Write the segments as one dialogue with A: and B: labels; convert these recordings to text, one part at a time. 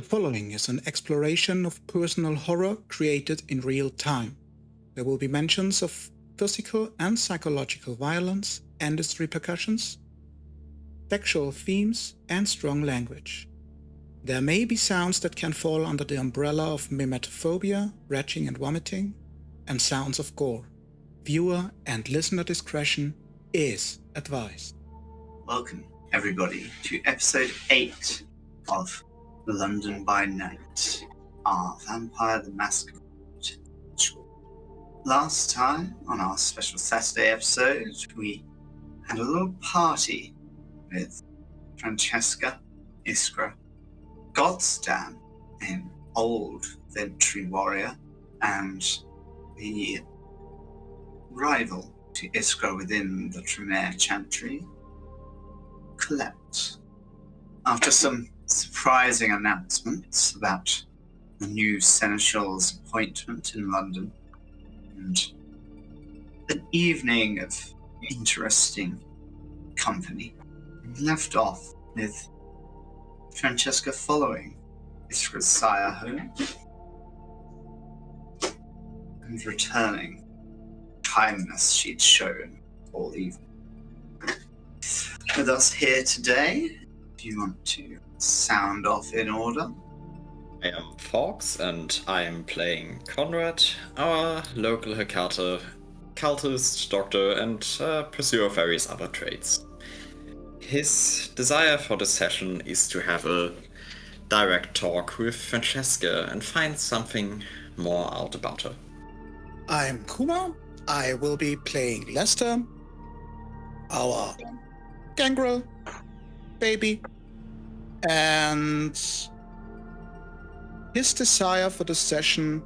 A: The following is an exploration of personal horror created in real time. There will be mentions of physical and psychological violence and its repercussions, sexual themes, and strong language. There may be sounds that can fall under the umbrella of memetophobia, retching and vomiting, and sounds of gore. Viewer and listener discretion is advised.
B: Welcome, everybody, to episode 8 of London by Night, our Vampire the Masquerade. Last time, on our special Saturday episode, we had a little party with Franceska, Iskra, Godstan, an old Ventry warrior, and the rival to Iskra within the Tremere Chantry, Colette. After some surprising announcements about the new Seneschal's appointment in London, and an evening of interesting company, we left off with Franceska following Iskra's Sire home and returning kindness she'd shown all evening. With us here today, do you want to sound off in order?
C: I am Fawkes, and I am playing Conrad, our local Hecate, cultist, doctor, and pursuer of various other traits. His desire for this session is to have a direct talk with Franceska and find something more out about her.
A: I'm Kuma. I will be playing Lester, our gangrel baby, and his desire for the session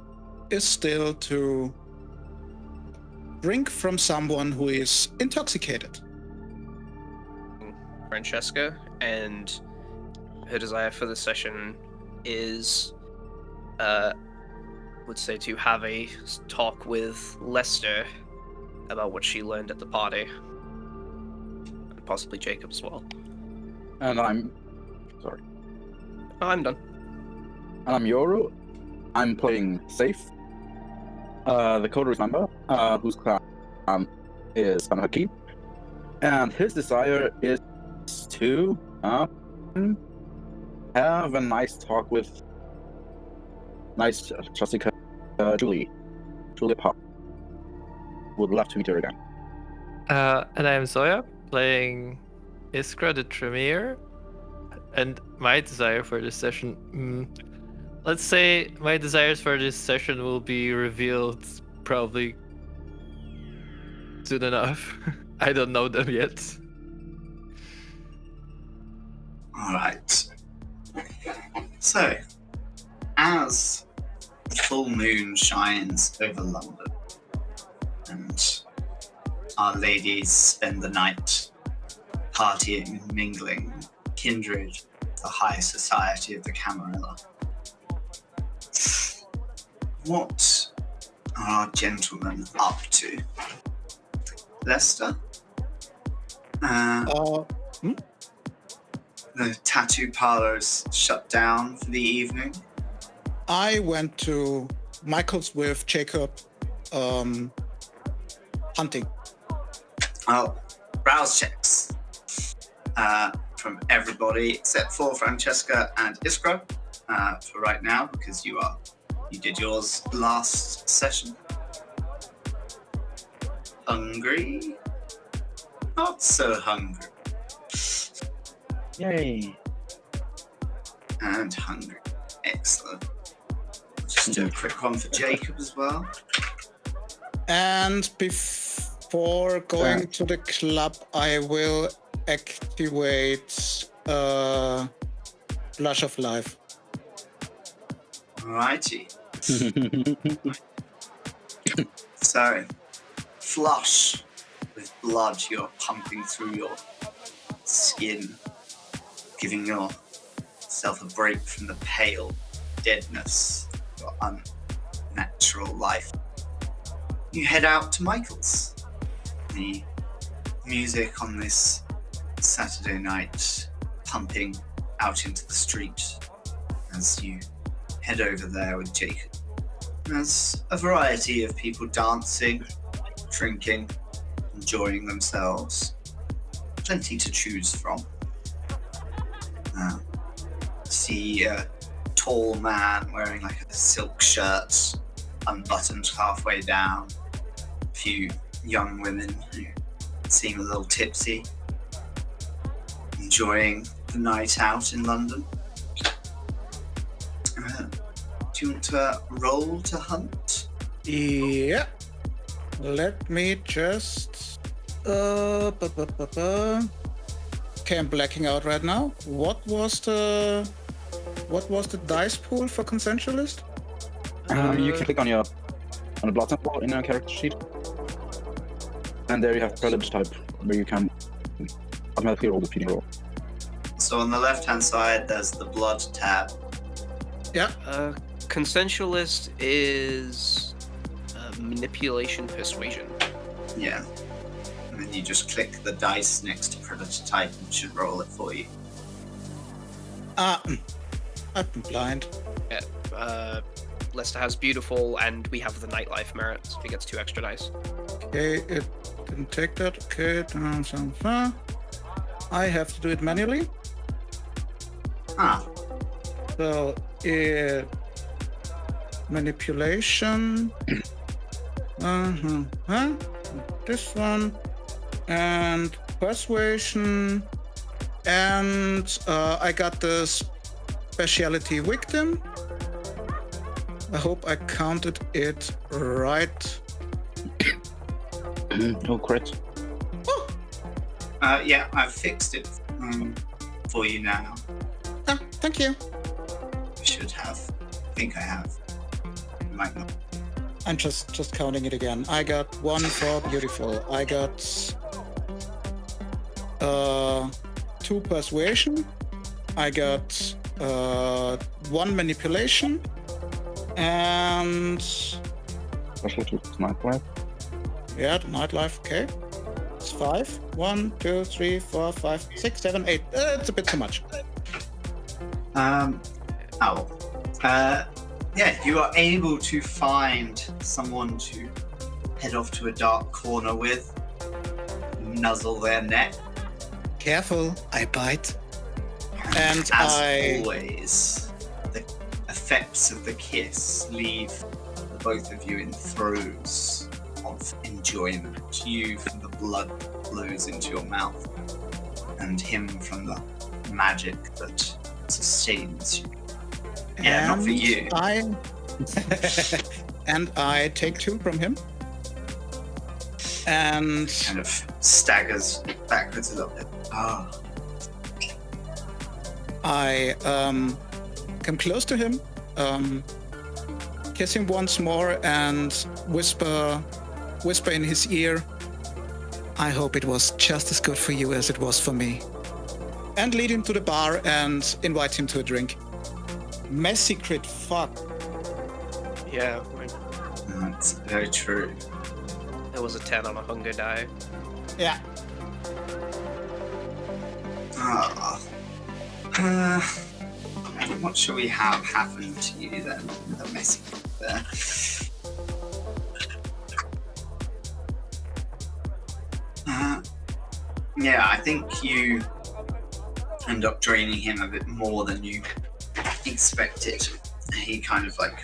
A: is still to drink from someone who is intoxicated.
D: Franceska, and her desire for the session is, would say to have a talk with Lester about what she learned at the party, and possibly Jacob as well.
E: And I'm
D: I'm done.
E: And I'm Yoru. I'm playing Saiph, the coterie member, whose clan is Hakim. And his desire is to have a nice talk with Jessica Julie Pop. Would love to meet her again.
F: And I'm Zoja, playing Iskra the Tremere. And my desire for this session, let's say my desires for this session will be revealed probably soon enough. I don't know them yet.
B: Alright. So, as the full moon shines over London, and our ladies spend the night partying and mingling, kindred, the high society of the Camarilla, what are our gentlemen up to? Lester? The tattoo parlor's shut down for the evening.
A: I went to Michael's with Jacob hunting.
B: Oh, browse checks from everybody except for Franceska and Iskra for right now, because you did yours last session. Hungry? Not so hungry.
E: Yay!
B: And hungry. Excellent. I'll just do a quick one for Jacob as well.
A: And before going to the club, I will activate Blush of Life.
B: Alrighty. So, flush with blood you're pumping through your skin, giving yourself a break from the pale deadness of your unnatural life. You head out to Michael's. The music on this Saturday night pumping out into the street as you head over there with Jacob. There's a variety of people dancing, drinking, enjoying themselves. Plenty to choose from. See a tall man wearing like a silk shirt, unbuttoned halfway down. A few young women who seem a little tipsy, enjoying the night out in London. Do you want to roll to hunt?
A: Yeah. Let me just... Okay, I'm blacking out right now. What was the dice pool for consensualist?
E: You can click on the blood sample in a character sheet. And there you have privilege type, where you can automatically roll the feeding roll.
B: So on the left-hand side, there's the blood tab.
A: Yeah.
D: Consensualist is manipulation persuasion.
B: Yeah. And then you just click the dice next to predator type and it should roll it for you.
A: I've been blind.
D: Yeah. Lester has beautiful, and we have the nightlife merit. So he gets 2 extra dice.
A: Okay, it didn't take that. Okay, I have to do it manually. So, manipulation. This one. And persuasion. And I got the speciality victim. I hope I counted it right.
E: Oh, crit.
B: Yeah, I've fixed it for you now.
A: Thank you.
B: I should have. I think I have. You might not.
A: I'm just counting it again. I got 1 for beautiful. I got 2 persuasion. I got 1 manipulation. And
E: Specialty nightlife.
A: yeah, the nightlife. Okay, it's 5. 1, 2, 3, 4, 5, 6, 7, 8. It's a bit too much.
B: Yeah, you are able to find someone to head off to a dark corner with, nuzzle their neck.
A: Careful, I bite. And
B: as always, the effects of the kiss leave the both of you in throes of enjoyment. You from the blood flows into your mouth, and him from the magic that sustains you. Yeah, not for you.
A: And I take 2 from him. And
B: kind of staggers backwards a little bit.
A: I come close to him, kiss him once more, and whisper in his ear, I hope it was just as good for you as it was for me. And lead him to the bar and invite him to a drink. Messy crit, fuck.
D: Yeah,
B: That's very true.
D: there was a 10 on a hunger die.
A: Yeah.
B: What shall we have happen to you then? The messy there. Yeah, I think you end up draining him a bit more than you expected. He kind of like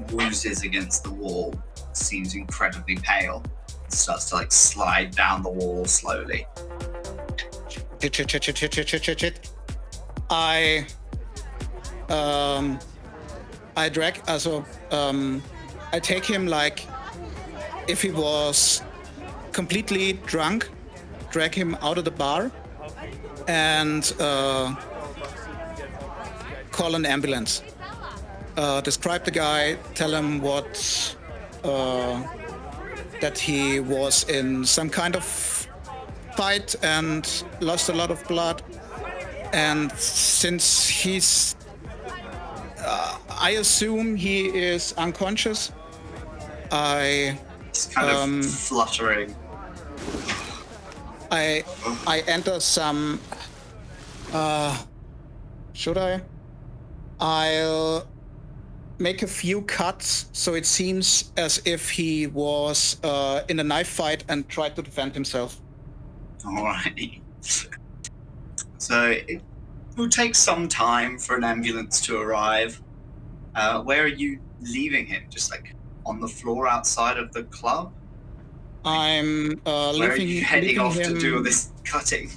B: woozes against the wall, seems incredibly pale, and starts to like slide down the wall slowly.
A: I drag, I take him like if he was completely drunk, drag him out of the bar and call an ambulance. Describe the guy, tell him what, that he was in some kind of fight and lost a lot of blood. And since he's, I assume he is unconscious,
B: He's kind of fluttering.
A: I enter some, should I? I'll make a few cuts so it seems as if he was in a knife fight and tried to defend himself.
B: Alright. So it will take some time for an ambulance to arrive. Where are you leaving him? Just like on the floor outside of the club?
A: I'm
B: Where are you heading
A: leaving
B: off
A: him,
B: to do all this cutting?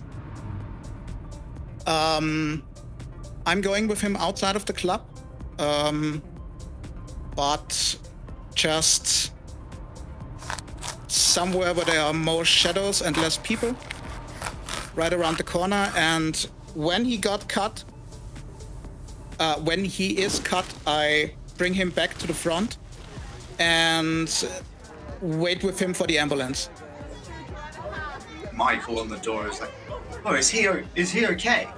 A: I'm going with him outside of the club, but just somewhere where there are more shadows and less people, right around the corner. And when he got cut, when he is cut, I bring him back to the front and wait with him for the ambulance.
B: Michael on the door is like, "Oh, is he okay?"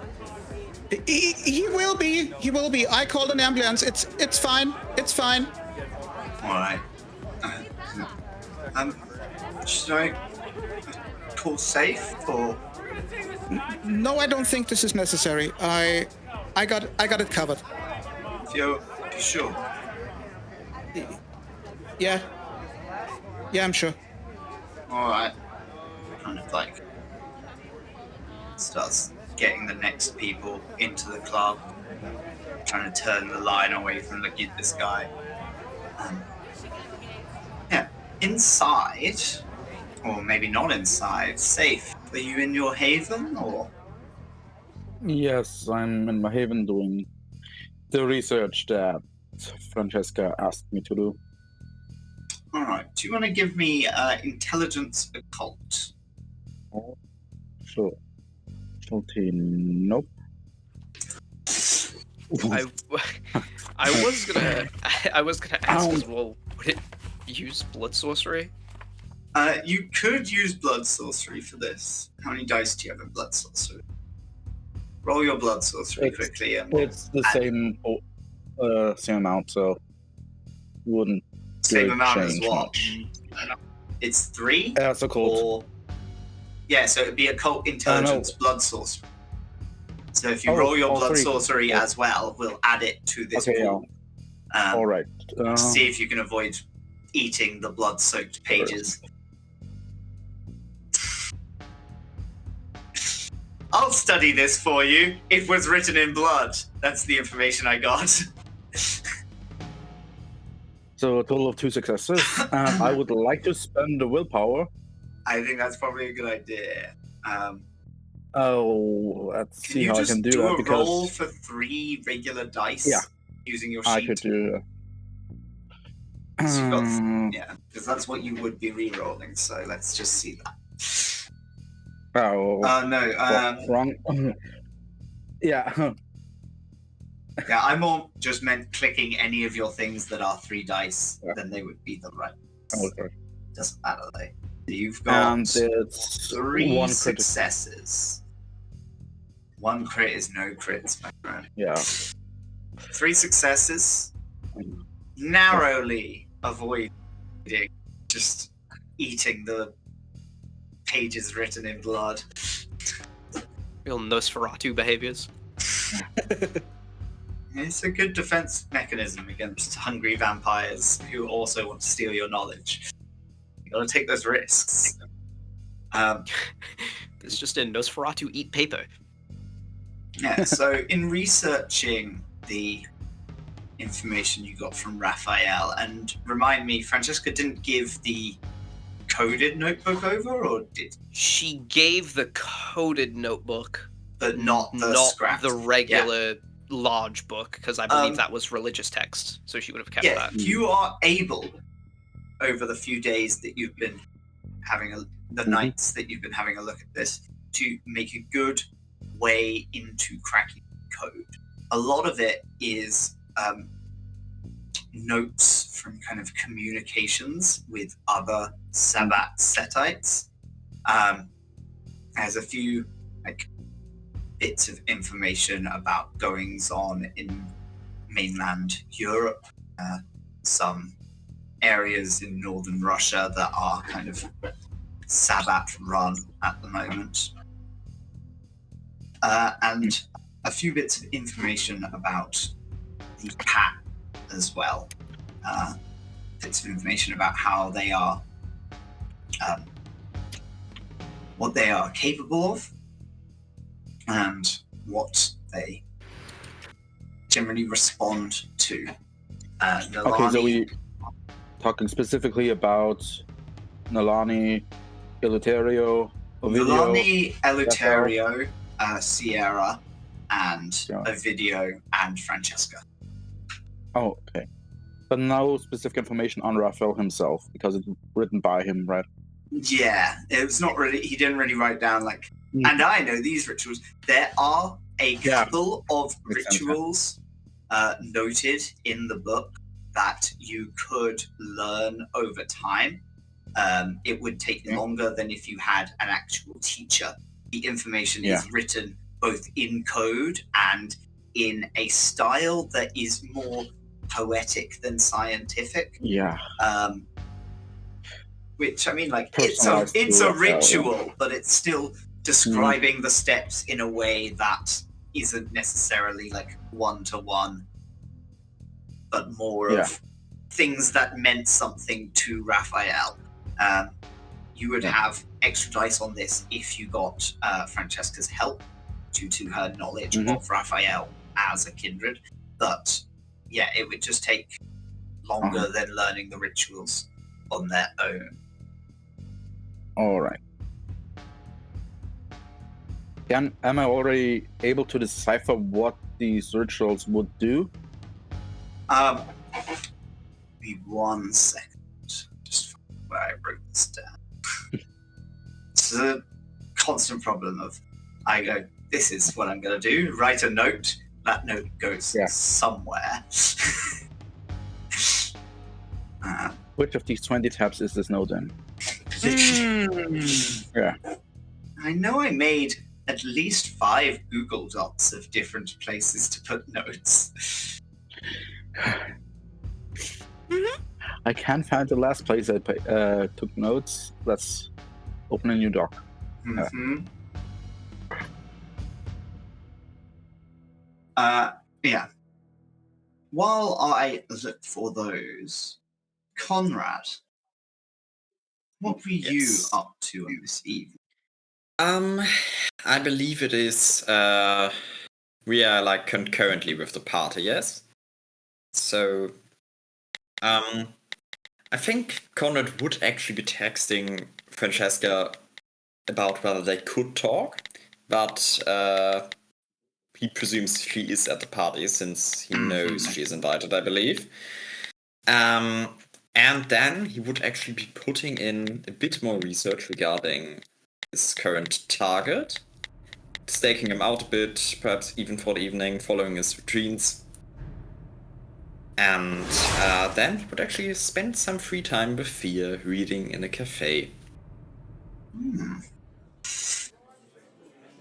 A: He will be. He will be. I called an ambulance. It's fine. It's fine.
B: All right. Should I call Saiph or?
A: No, I don't think this is necessary. I got it covered.
B: You're sure?
A: Yeah, I'm sure.
B: All right. Kind of like starts getting the next people into the club, trying to turn the line away from looking at this guy. Yeah, inside, or maybe not inside. Saiph, are you in your haven or?
E: Yes, I'm in my haven doing the research that Franceska asked me to do.
B: All right. Do you want to give me intelligence occult?
E: Sure. 14, nope.
D: I was gonna ask as well. Would it use blood sorcery?
B: You could use blood sorcery for this. How many dice do you have in blood sorcery? Roll your blood sorcery quickly. And
E: it's the same amount, so wouldn't
B: same amount as
E: change
B: what?
E: much.
B: It's 3?
E: That's occult.
B: Or... Yeah, so it'd be occult intelligence blood sorcery. So if you roll your blood sorcery as well, we'll add it to this pool.
E: All right.
B: See if you can avoid eating the blood-soaked pages. I'll study this for you. It was written in blood. That's the information I got.
E: So a total of 2 successes. I would like to spend the willpower.
B: I think that's probably a good idea.
E: Let's see how I can do that.
B: Can you just do a
E: because
B: roll for 3 regular dice?
E: Yeah.
B: Using your sheet?
E: I could do
B: yeah, because that's what you would be re-rolling, so let's just see that.
E: Oh.
B: No.
E: Wrong. Yeah.
B: Yeah, I more just meant clicking any of your things that are 3 dice, then they would be the right.
E: Okay.
B: Doesn't matter, though. You've got
E: And it's
B: 3 successes. 1 crit is no crits, my friend.
E: Yeah.
B: 3 successes. Narrowly avoiding just eating the pages written in blood.
D: Real Nosferatu behaviors.
B: It's a good defense mechanism against hungry vampires who also want to steal your knowledge. You gotta take those risks.
D: It's just in Nosferatu eat paper.
B: Yeah, so in researching the information you got from Raphael, and remind me, Franceska didn't give the coded notebook over, or did
D: she? Gave the coded notebook,
B: but not
D: the regular large book, because I believe that was religious text, so she would have kept that.
B: You are able, over the few days that you've been having the nights that you've been having a look at this, to make a good way into cracking code. A lot of it is notes from kind of communications with other sabbat setites. There's a few bits of information about goings on in mainland Europe, some areas in northern Russia that are kind of sabbat run at the moment, and a few bits of information about the cat as well. Bits of information about how they are, what they are capable of, and what they generally respond to.
E: Okay, so we talking specifically about Nalani, Eleuterio, Ovidio,
B: Nalani, Eleuterio, Sierra, and Ovidio and Franceska.
E: Oh, okay. But no specific information on Raphael himself, because it's written by him, right?
B: Yeah, it was not really, he didn't really write down, like, and I know these rituals. There are a couple of rituals noted in the book that you could learn over time. It would take longer than if you had an actual teacher. The information is written both in code and in a style that is more poetic than scientific.
E: Yeah.
B: Which, I mean, like, it's a ritual, but it's still describing the steps in a way that isn't necessarily, like, one-to-one, but more of things that meant something to Raphael. You would have extra dice on this if you got Franceska's help due to her knowledge of Raphael as a kindred, but yeah, it would just take longer than learning the rituals on their own.
E: All right. Am I already able to decipher what these rituals would do?
B: Be 1 second. Just where I wrote this down. It's a constant problem of, I go, this is what I'm going to do, write a note, that note goes somewhere.
E: Which of these 20 tabs is this note in? Yeah.
B: I know I made at least 5 Google Docs of different places to put notes.
E: I can't find the last place I took notes. Let's open a new doc.
B: Yeah. While I look for those, Conrad, what were you up to on this evening?
C: I believe it is, we are, like, concurrently with the party, yes? So, I think Conrad would actually be texting Franceska about whether they could talk, but he presumes she is at the party since he knows she is invited, I believe. And then he would actually be putting in a bit more research regarding his current target, staking him out a bit, perhaps even for the evening, following his routines. And then he would actually spend some free time with Thea, reading in a cafe.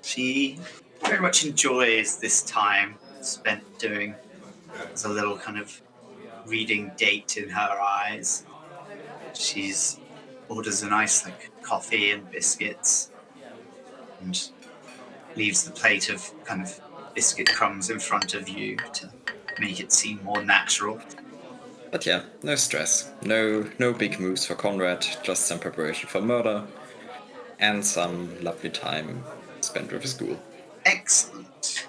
B: She very much enjoys this time spent doing as a little kind of reading date in her eyes. She's orders a nice, like, coffee and biscuits and leaves the plate of kind of biscuit crumbs in front of you to make it seem more natural.
C: But yeah, no stress. No big moves for Conrad, just some preparation for murder and some lovely time spent with his ghoul.
B: Excellent.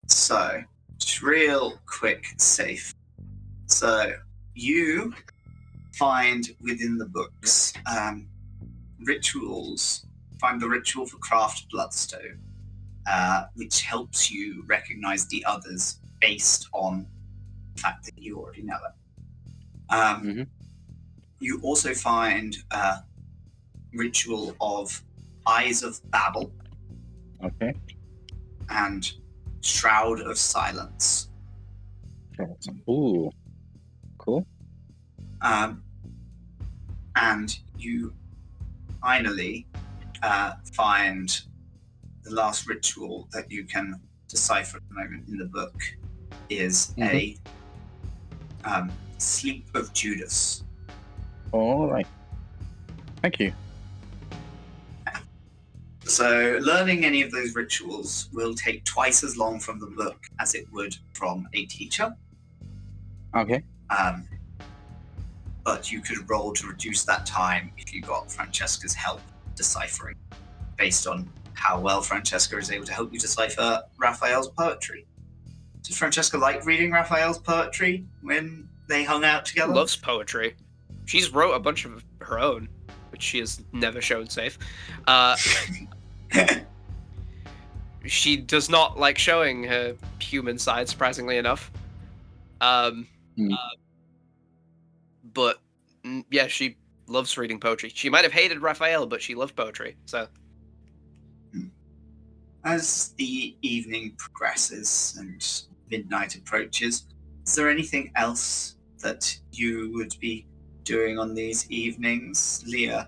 B: So, just real quick, Saiph. So, you find within the books rituals. Find the ritual for craft bloodstone, which helps you recognize the others based on the fact that you already know it. You also find ritual of Eyes of Babel.
E: Okay.
B: And Shroud of Silence.
E: Ooh. Cool.
B: And you finally find the last ritual that you can decipher at the moment in the book is a Sleep of Judas.
E: All right. Thank you.
B: So learning any of those rituals will take twice as long from the book as it would from a teacher.
E: Okay.
B: But you could roll to reduce that time if you got Franceska's help deciphering, based on how well Franceska is able to help you decipher Raphael's poetry. Did Franceska like reading Raphael's poetry when they hung out
D: She
B: together?
D: loves poetry. She's wrote a bunch of her own, which she has never shown Saiph. She does not like showing her human side, surprisingly enough. But yeah, she loves reading poetry. She might have hated Raphael, but she loved poetry. So,
B: As the evening progresses and midnight approaches, is there anything else that you would be doing on these evenings? Leah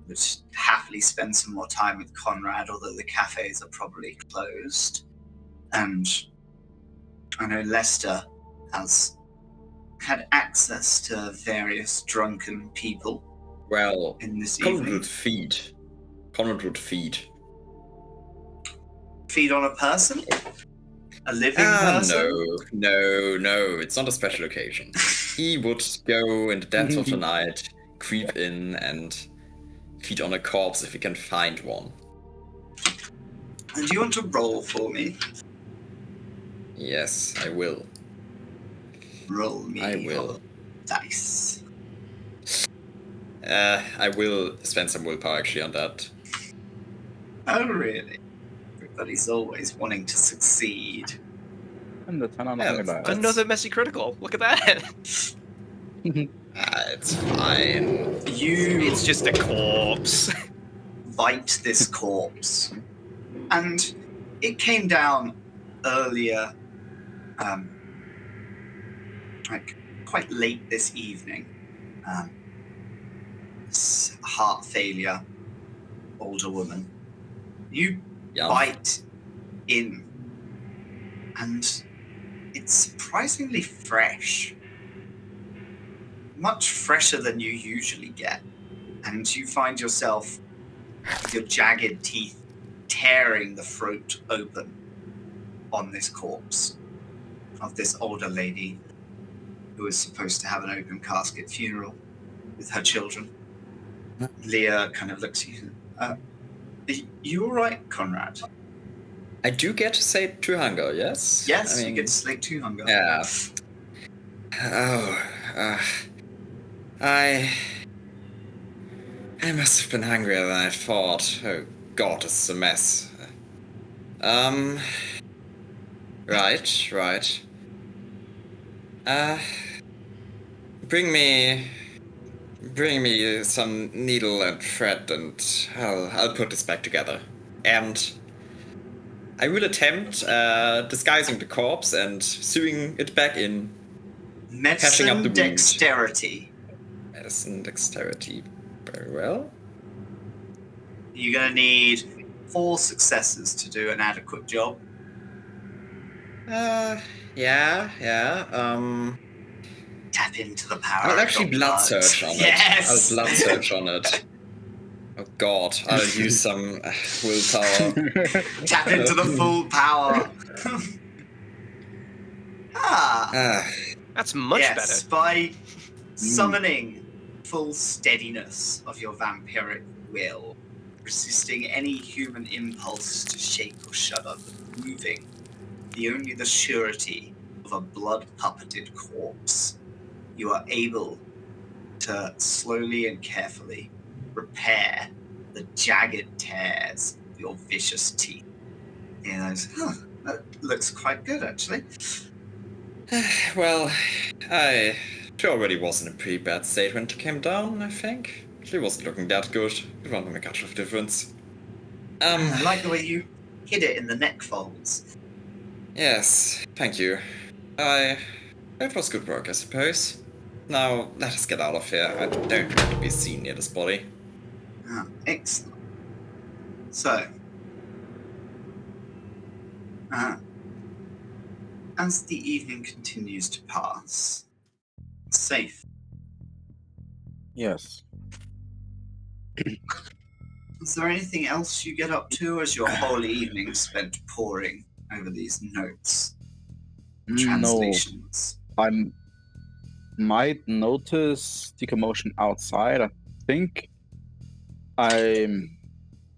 B: would happily spend some more time with Conrad, although the cafes are probably closed. And I know Lester has had access to various drunken people
C: Well,
B: in this
C: Conrad
B: evening.
C: would feed. Conrad would feed.
B: Feed on a person? A living person?
C: No, it's not a special occasion. He would go in the dead of the night, creep in, and feed on a corpse if he can find one.
B: And do you want to roll for me?
C: Yes, I will.
B: Roll me
C: I will.
B: your dice.
C: I will spend some willpower actually on that.
B: Oh, really? Everybody's always wanting to succeed.
E: And the 10 on the
C: Yeah,
E: honey
C: that's-
E: bar.
D: another messy critical. Look at that.
C: It's fine.
B: You
D: It's just a corpse.
B: bite this corpse, and it came down earlier, like quite late this evening. This heart failure, older woman. You
C: Yeah.
B: bite in, and it's surprisingly fresh. Much fresher than you usually get. And you find yourself with your jagged teeth tearing the throat open on this corpse of this older lady who was supposed to have an open casket funeral with her children. Leah kind of looks at you. Are you all right, Conrad?
C: I do get to say to hunger, yes?
B: Yes,
C: I
B: you
C: mean,
B: get to slate 2 hunger.
C: Yeah. Oh, I must have been hungrier than I thought. Oh God, this is a mess. Right. Bring me some needle and thread, and I'll put this back together. And I will attempt disguising the corpse and sewing it back in. Patching up the
B: Medicine
C: wound.
B: dexterity.
C: Medicine dexterity. Very well.
B: You're going to need 4 successes to do an adequate job.
C: Yeah.
B: Tap into the power
C: I'll
B: of
C: actually
B: your
C: blood search on
B: Yes!
C: it. I'll blood search on it. Oh God, I'll use some willpower.
B: Tap into the full power.
D: That's much
B: yes,
D: better.
B: by summoning full steadiness of your vampiric will, resisting any human impulse to shake or shudder, but moving only the surety of a blood-puppeted corpse, you are able to slowly and carefully repair the jagged tears of your vicious teeth. That looks quite good, actually.
C: Well, she already was in a pretty bad state when she came down, I think. She wasn't looking that good. It won't make much of a difference.
B: I like the way you hid it in the neck folds.
C: Yes, thank you. It was good work, I suppose. Now, let us get out of here. I don't want to be seen near this body.
B: Excellent. So, as the evening continues to pass, Saiph,
E: Yes.
B: Is there anything else you get up to, or is your whole evening spent poring over these notes, translations?
E: No, I might notice the commotion outside. I think I'm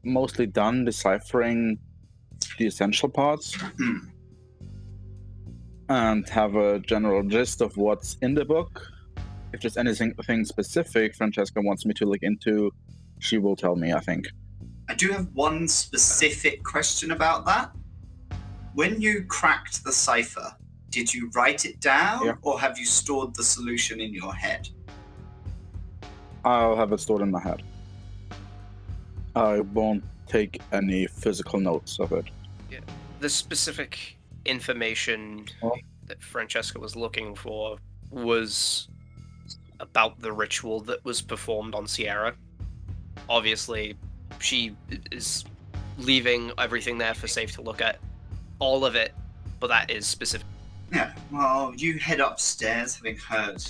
E: mostly done deciphering the essential parts and have a general gist of what's in the book. If there's anything specific Franceska wants me to look into, she will tell me, I think.
B: I do have one specific question about that. When you cracked the cipher, did you write it down, or have you stored the solution in your head?
E: I'll have it stored in my head. I won't take any physical notes of it.
D: Yeah. The specific information that Franceska was looking for was about the ritual that was performed on Sierra. Obviously, she is leaving everything there for Saiph to look at. All of it, but that is specific.
B: Yeah, well, you head upstairs having heard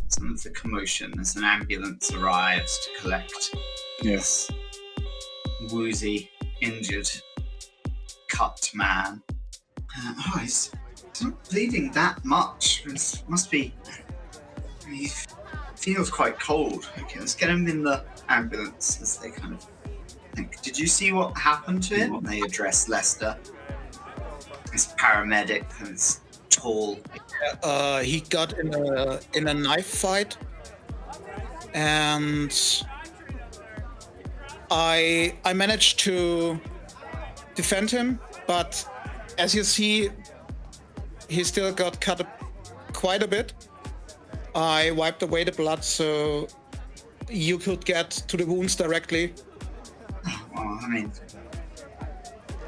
B: some of the commotion as an ambulance arrives to collect this woozy, injured, cut man. He's not bleeding that much. It must be... He feels quite cold. Okay, let's get him in the ambulance as they kind of think. Did you see what happened to him? They address Lester. This paramedic and this tall.
A: He got in a knife fight, and I managed to defend him, but as you see, he still got cut quite a bit. I wiped away the blood so you could get to the wounds directly.
B: Well, I mean,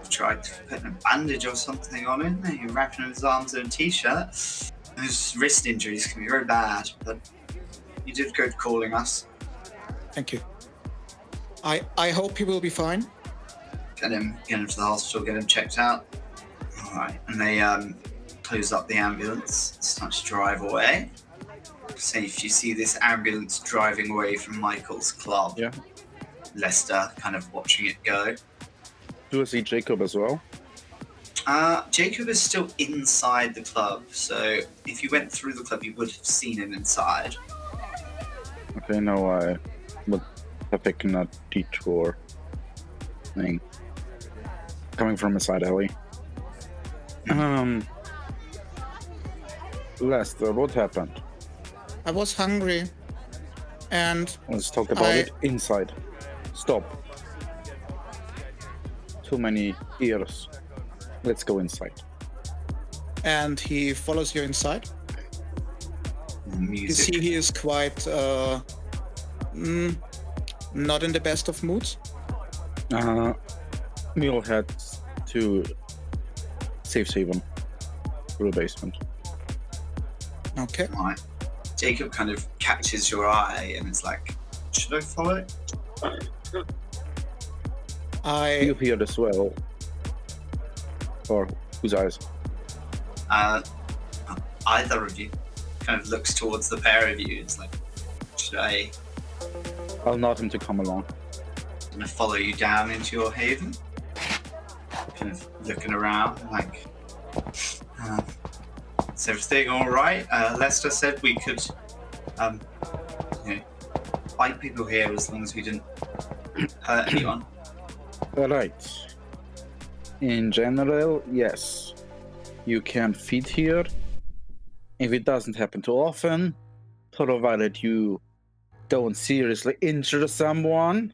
B: tried to put a bandage or something on him. You're wrapping his arms in a t-shirt. Those wrist injuries can be very bad, but you did good calling us.
A: Thank you. I hope he will be fine.
B: Get him to the hospital, get him checked out. Alright, and they close up the ambulance, start to drive away. So if you see this ambulance driving away from Michael's club, Lester kind of watching it go.
E: Do I see Jacob as well?
B: Jacob is still inside the club, so if you went through the club, you would have seen him inside.
E: Okay, no, I would have taken a detour thing. Coming from a side alley. Lester, what happened?
A: I was hungry, and
E: Let's talk about it inside. Stop. Too many ears. Let's go inside.
A: And he follows you inside. You see he is quite not in the best of moods.
E: We'll head to safe haven through the basement.
A: Okay.
B: Right. Jacob kind of catches your eye and it's like, should I follow it?
E: You hear as well. Or whose eyes?
B: Either of you kind of looks towards the pair of you. It's like, should I?
E: I'll nod him to come along.
B: I'm gonna follow you down into your haven. Kind of looking around, like, is everything all right? Lester said we could, fight people here as long as we didn't hurt anyone.
E: All right. In general, yes. You can feed here. If it doesn't happen too often, provided you don't seriously injure someone,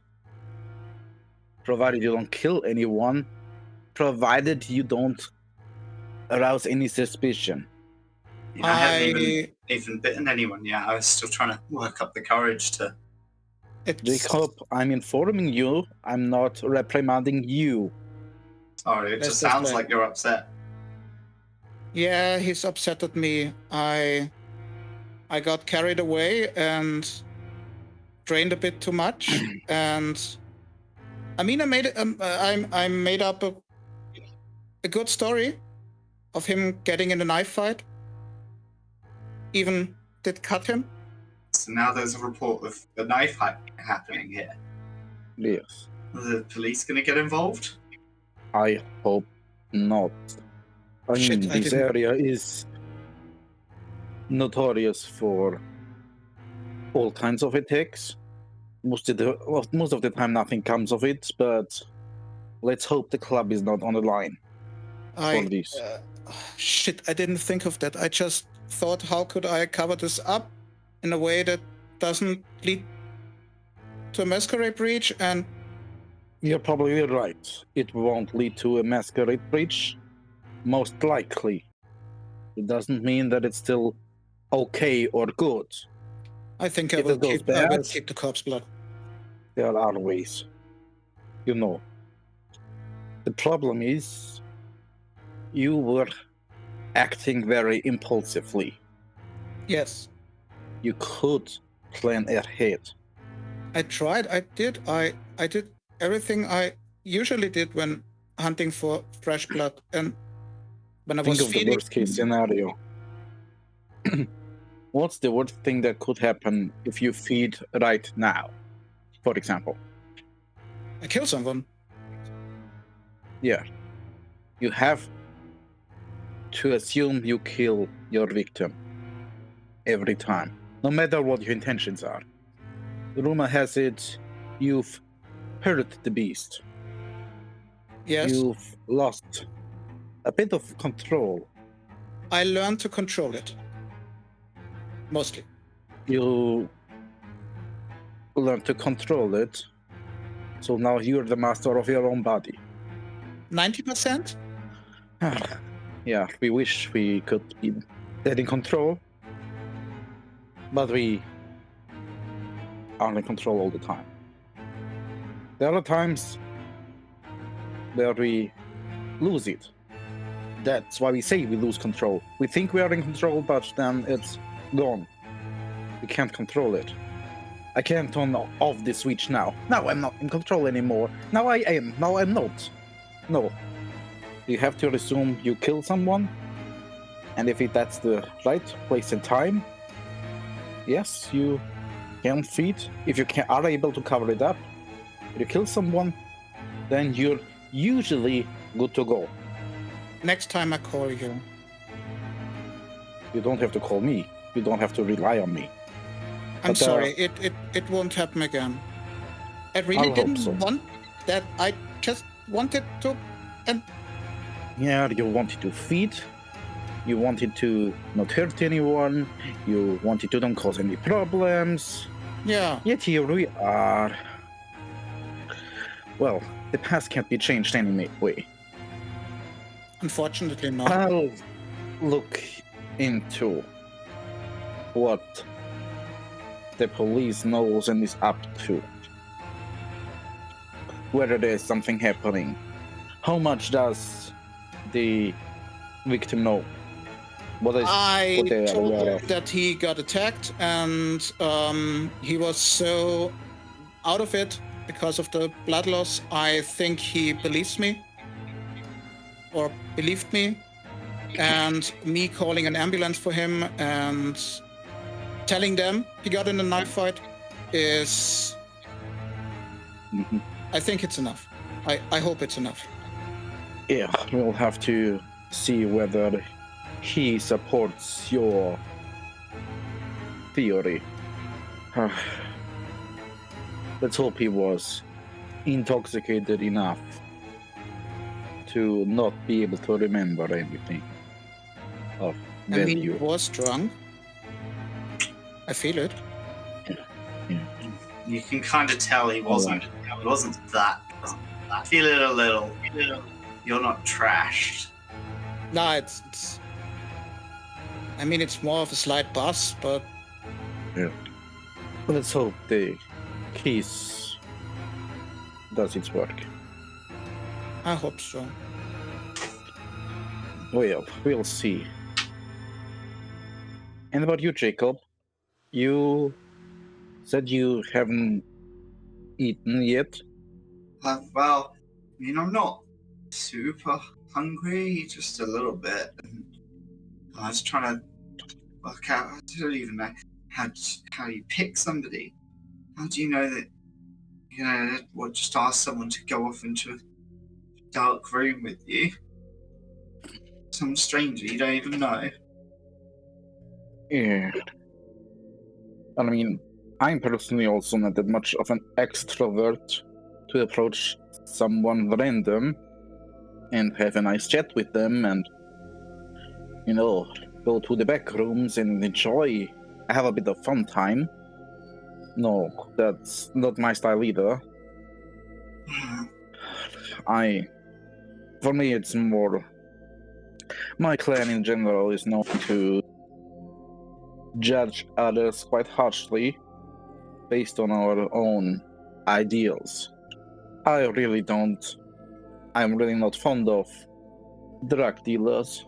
E: provided you don't kill anyone, provided you don't arouse any suspicion.
B: Yeah, I haven't even bitten anyone yet. I was still trying to work up the courage to...
E: Jacob, I'm informing you, I'm not reprimanding you.
B: Sorry, it just sounds like you're upset.
A: Yeah, he's upset at me. I got carried away and drained a bit too much, and I mean, I made up a good story of him getting in a knife fight. Even did cut him.
B: So now there's a report of the knife fight happening here.
E: Yes.
B: Are the police going to get involved?
E: I hope not. I
A: Shit,
E: mean,
A: I
E: this
A: didn't-
E: area is notorious for all kinds of attacks. Most of the time, nothing comes of it, but let's hope the club is not on the line for this.
A: Shit, I didn't think of that. I just thought, how could I cover this up in a way that doesn't lead to a Masquerade breach? And
E: You're probably right. It won't lead to a Masquerade breach. Most likely. It doesn't mean that it's still okay or good.
A: I think I
E: If
A: will
E: it goes
A: keep
E: bad-
A: the corpse blood.
E: There are ways. You know. The problem is, you were acting very impulsively.
A: Yes,
E: You could plan ahead.
A: I tried. I did everything I usually did when hunting for fresh blood, and when I
E: Think
A: was
E: of the
A: feeding.
E: worst case scenario. What's the worst thing that could happen if you feed right now, for example?
A: I kill someone.
E: Yeah. You have to assume you kill your victim every time, no matter what your intentions are. The rumor has it you've hurt the beast.
A: Yes,
E: You've lost a bit of control.
A: I learned to control it. Mostly.
E: You learn to control it, so now you're the master of your own body.
A: 90%?
E: Yeah, we wish we could be that in control, but we aren't in control all the time. There are times where we lose it. That's why we say we lose control. We think we are in control, but then it's gone. We can't control it. I can't turn off the switch now. Now I'm not in control anymore. Now I am. Now I'm not. No. You have to assume you kill someone, and if that's the right place and time, yes, you can feed. If you are able to cover it up, if you kill someone, then you're usually good to go.
A: Next time I call you.
E: You don't have to call me. You don't have to rely on me.
A: I'm
E: But,
A: sorry, it won't happen again. I really
E: I'll hope
A: didn't
E: so.
A: want that. I just wanted to, and
E: Yeah, you wanted to feed. You wanted to not hurt anyone. You wanted to don't cause any problems.
A: yeah,
E: Yet here we are. Well, the past can't be changed anyway.
A: unfortunately not.
E: I'll look into what the police knows and is up to. Whether there's something happening. How much does the victim know? What
A: I
E: they are
A: told
E: aware
A: him
E: of?
A: that he got attacked, and he was so out of it because of the blood loss. I think he believes me, or believed me, and me calling an ambulance for him and telling them he got in a knife fight is,
E: Mhm.
A: I think it's enough. I hope it's enough.
E: Yeah, we'll have to see whether he supports your theory. Let's hope he was intoxicated enough to not be able to remember anything of
A: I mean, he
E: value.
A: was drunk. I feel it.
B: You can kind of tell he wasn't. It wasn't that. I feel it a little. You're not trashed.
A: No, it's. I mean, it's more of a slight buzz, but
E: Let's hope the keys does its work.
A: I hope so.
E: Well, we'll see. And about you, Jacob? You said you haven't eaten yet?
B: Well, I'm not super hungry, just a little bit. And I was trying to work out. I don't even know how you pick somebody. How do you know that Just ask someone to go off into a dark room with you? Some stranger you don't even know?
E: Yeah. I mean, I'm personally also not that much of an extrovert to approach someone random and have a nice chat with them and, go to the back rooms and have a bit of fun time. No, that's not my style either. For me, it's more, my clan in general is known to judge others quite harshly based on our own ideals. I'm really not fond of drug dealers.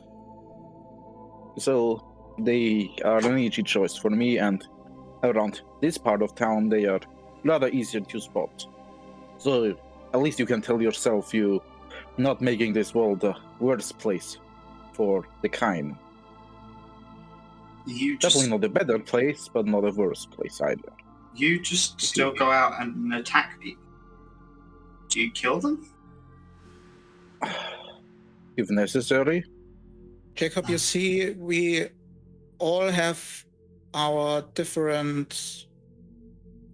E: So they are an easy choice for me, and around this part of town they are rather easier to spot. So at least you can tell yourself you're not making this world a worse place for the kind. Definitely not a better place, but not a worse place either.
B: You just still go out and attack people? Do you kill them?
E: If necessary.
A: Jacob, you see, we all have our different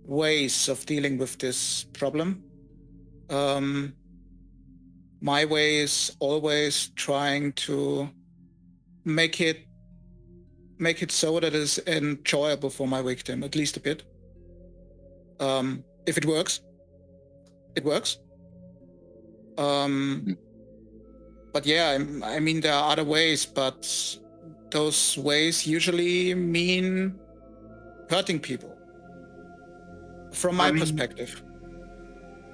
A: ways of dealing with this problem. My way is always trying to make it so that it's enjoyable for my victim, at least a bit. If it works, it works. But yeah, I mean, there are other ways, but those ways usually mean hurting people. From my perspective.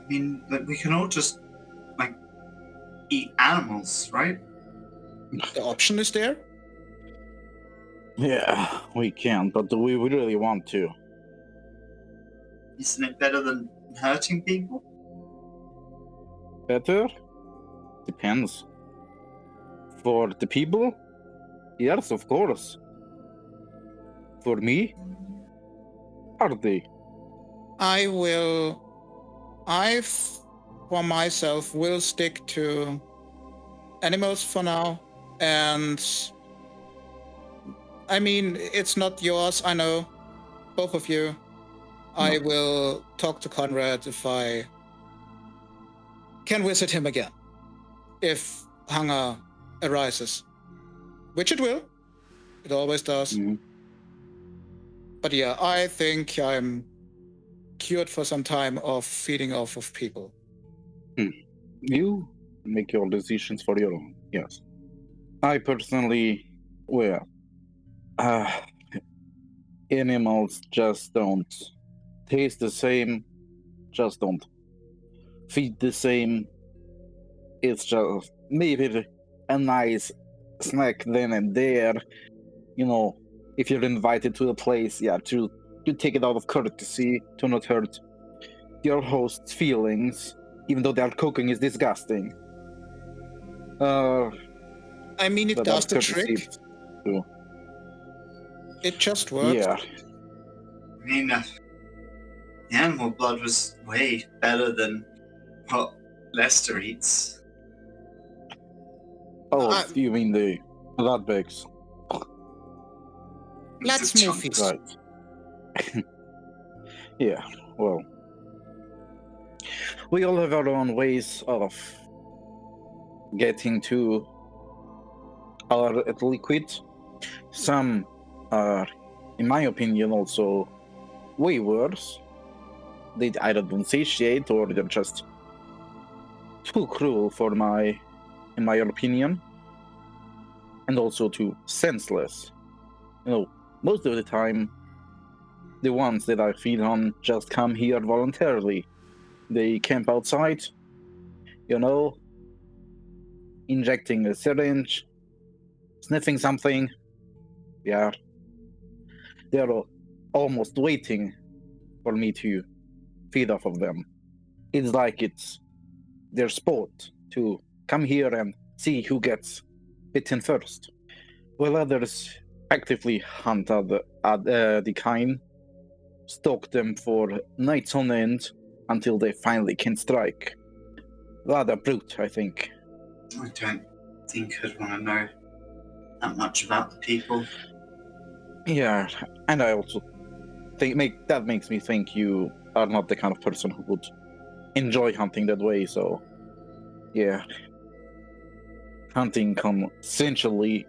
B: I mean, we can all just, eat animals, right?
A: The option is there?
E: Yeah, we can, but do we really want to?
B: Isn't it better than hurting people?
E: Better? Depends. For the people? Yes, of course. For me? Are they?
A: For myself, will stick to animals for now. And I mean, it's not yours, I know. Both of you. No. I will talk to Conrad if I can visit him again. If hunger arises. Which it will. It always does. Mm-hmm. But yeah, I think I'm cured for some time of feeding off of people.
E: You make your decisions for your own, yes. I personally, animals just don't taste the same, just don't feed the same. It's just maybe a nice snack then and there. If you're invited to a place, to take it out of courtesy to not hurt your host's feelings, even though their cooking is disgusting.
A: I mean, it does the trick.
E: Too.
A: It just works.
E: Yeah.
B: I mean, the animal blood was way better than what Lester eats.
E: Oh, you mean the blood bags?
A: Let's move it.
E: Right. Yeah, well. We all have our own ways of getting to our liquid. Some are, in my opinion, also way worse. They either don't satiate or they're just too cruel in my opinion. And also too senseless. Most of the time, the ones that I feed on just come here voluntarily. They camp outside, injecting a syringe, sniffing something. Yeah. They're almost waiting for me to feed off of them. It's like it's their sport to come here and see who gets bitten first. While others actively hunt the kind, stalk them for nights on end, until they finally can strike. Rather brute, I think.
B: I don't think I'd want to know that much about the people.
E: Yeah, and I also think that makes me think you are not the kind of person who would enjoy hunting that way, so yeah. Hunting consensually,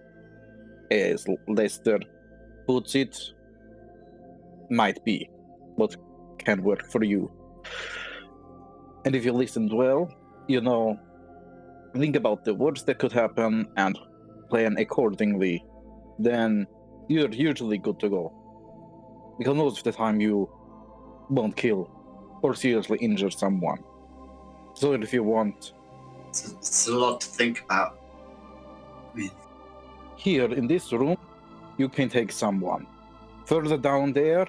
E: as Lester puts it, might be what can work for you. And if you listened well, think about the worst that could happen and plan accordingly, then you're usually good to go. Because most of the time you won't kill or seriously injure someone. So if you want...
B: It's a lot to think about. I mean,
E: here in this room, you can take someone. Further down there,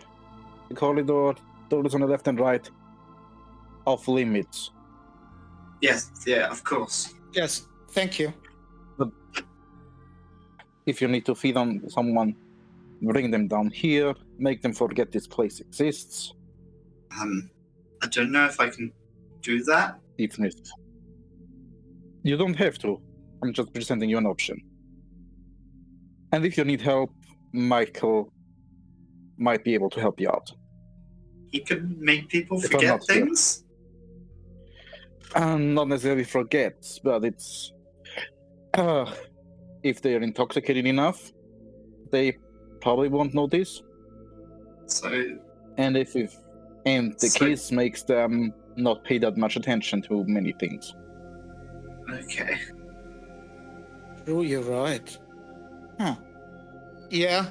E: the corridor, doors on the left and right, off limits.
B: yes, yeah, of course.
A: Yes, thank you.
E: But if you need to feed on someone, bring them down here, make them forget this place exists.
B: I don't know if I can do that.
E: If not. You don't have to. I'm just presenting you an option. And if you need help, Michael might be able to help you out.
B: He could make people
E: If I'm
B: forget
E: not here.
B: things.
E: Not necessarily forget, but it's... if they're intoxicated enough, they probably won't notice.
B: So,
E: And the
B: So-
E: kiss makes them not pay that much attention to many things.
B: okay.
A: True, you're right. Huh. Yeah,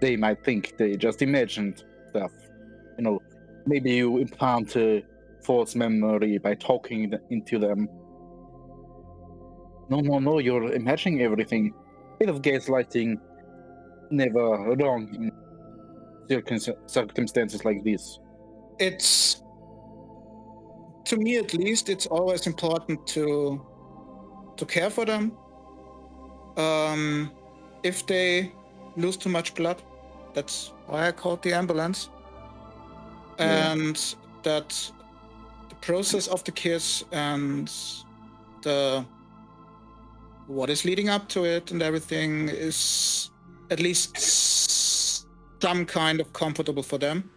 E: They might think they just imagined stuff. Maybe you implant a false memory by talking into them. No, you're imagining everything. Bit of gaslighting, never wrong in circumstances like this.
A: it's... To me, at least, it's always important to care for them. If they lose too much blood, that's why I called the ambulance.
E: Yeah.
A: And that the process of the kiss and what is leading up to it and everything is at least some kind of comfortable for them.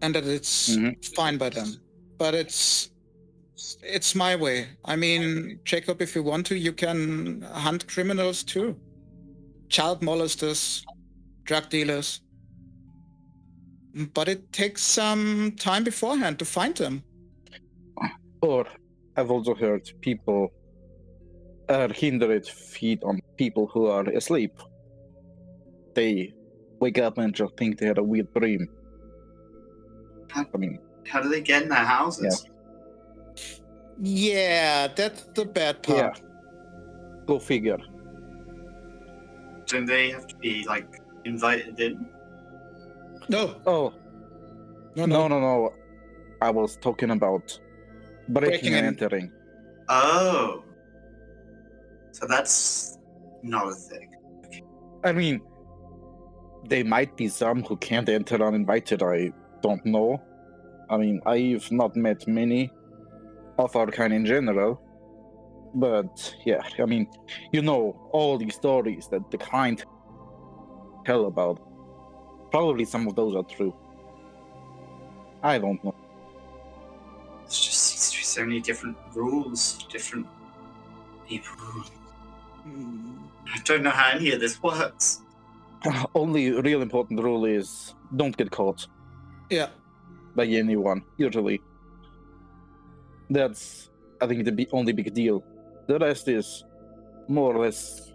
A: And that it's fine by them. But it's my way. I mean, Jacob, if you want to, you can hunt criminals too. Child molesters, drug dealers. But it takes some time beforehand to find them.
E: Or I've also heard people are hindered feed on people who are asleep. They wake up and just think they had a weird dream.
B: How do they get in their houses?
A: Yeah, that's the bad part.
E: Go figure.
B: Don't they have to be, invited in?
A: No.
E: Oh, no. I was talking about breaking and entering.
B: Oh. So that's not a thing.
E: I mean, there might be some who can't enter uninvited, I don't know. I mean, I've not met many of our kind in general. But, yeah, I mean, all these stories that the kind tell about. Probably some of those are true. I don't know.
B: It's just seems to be so many different rules, different people. I don't know how any of this works.
E: Only real important rule is don't get caught
A: Yeah.
E: by anyone, usually. That's, I think, the only big deal. The rest is more or less...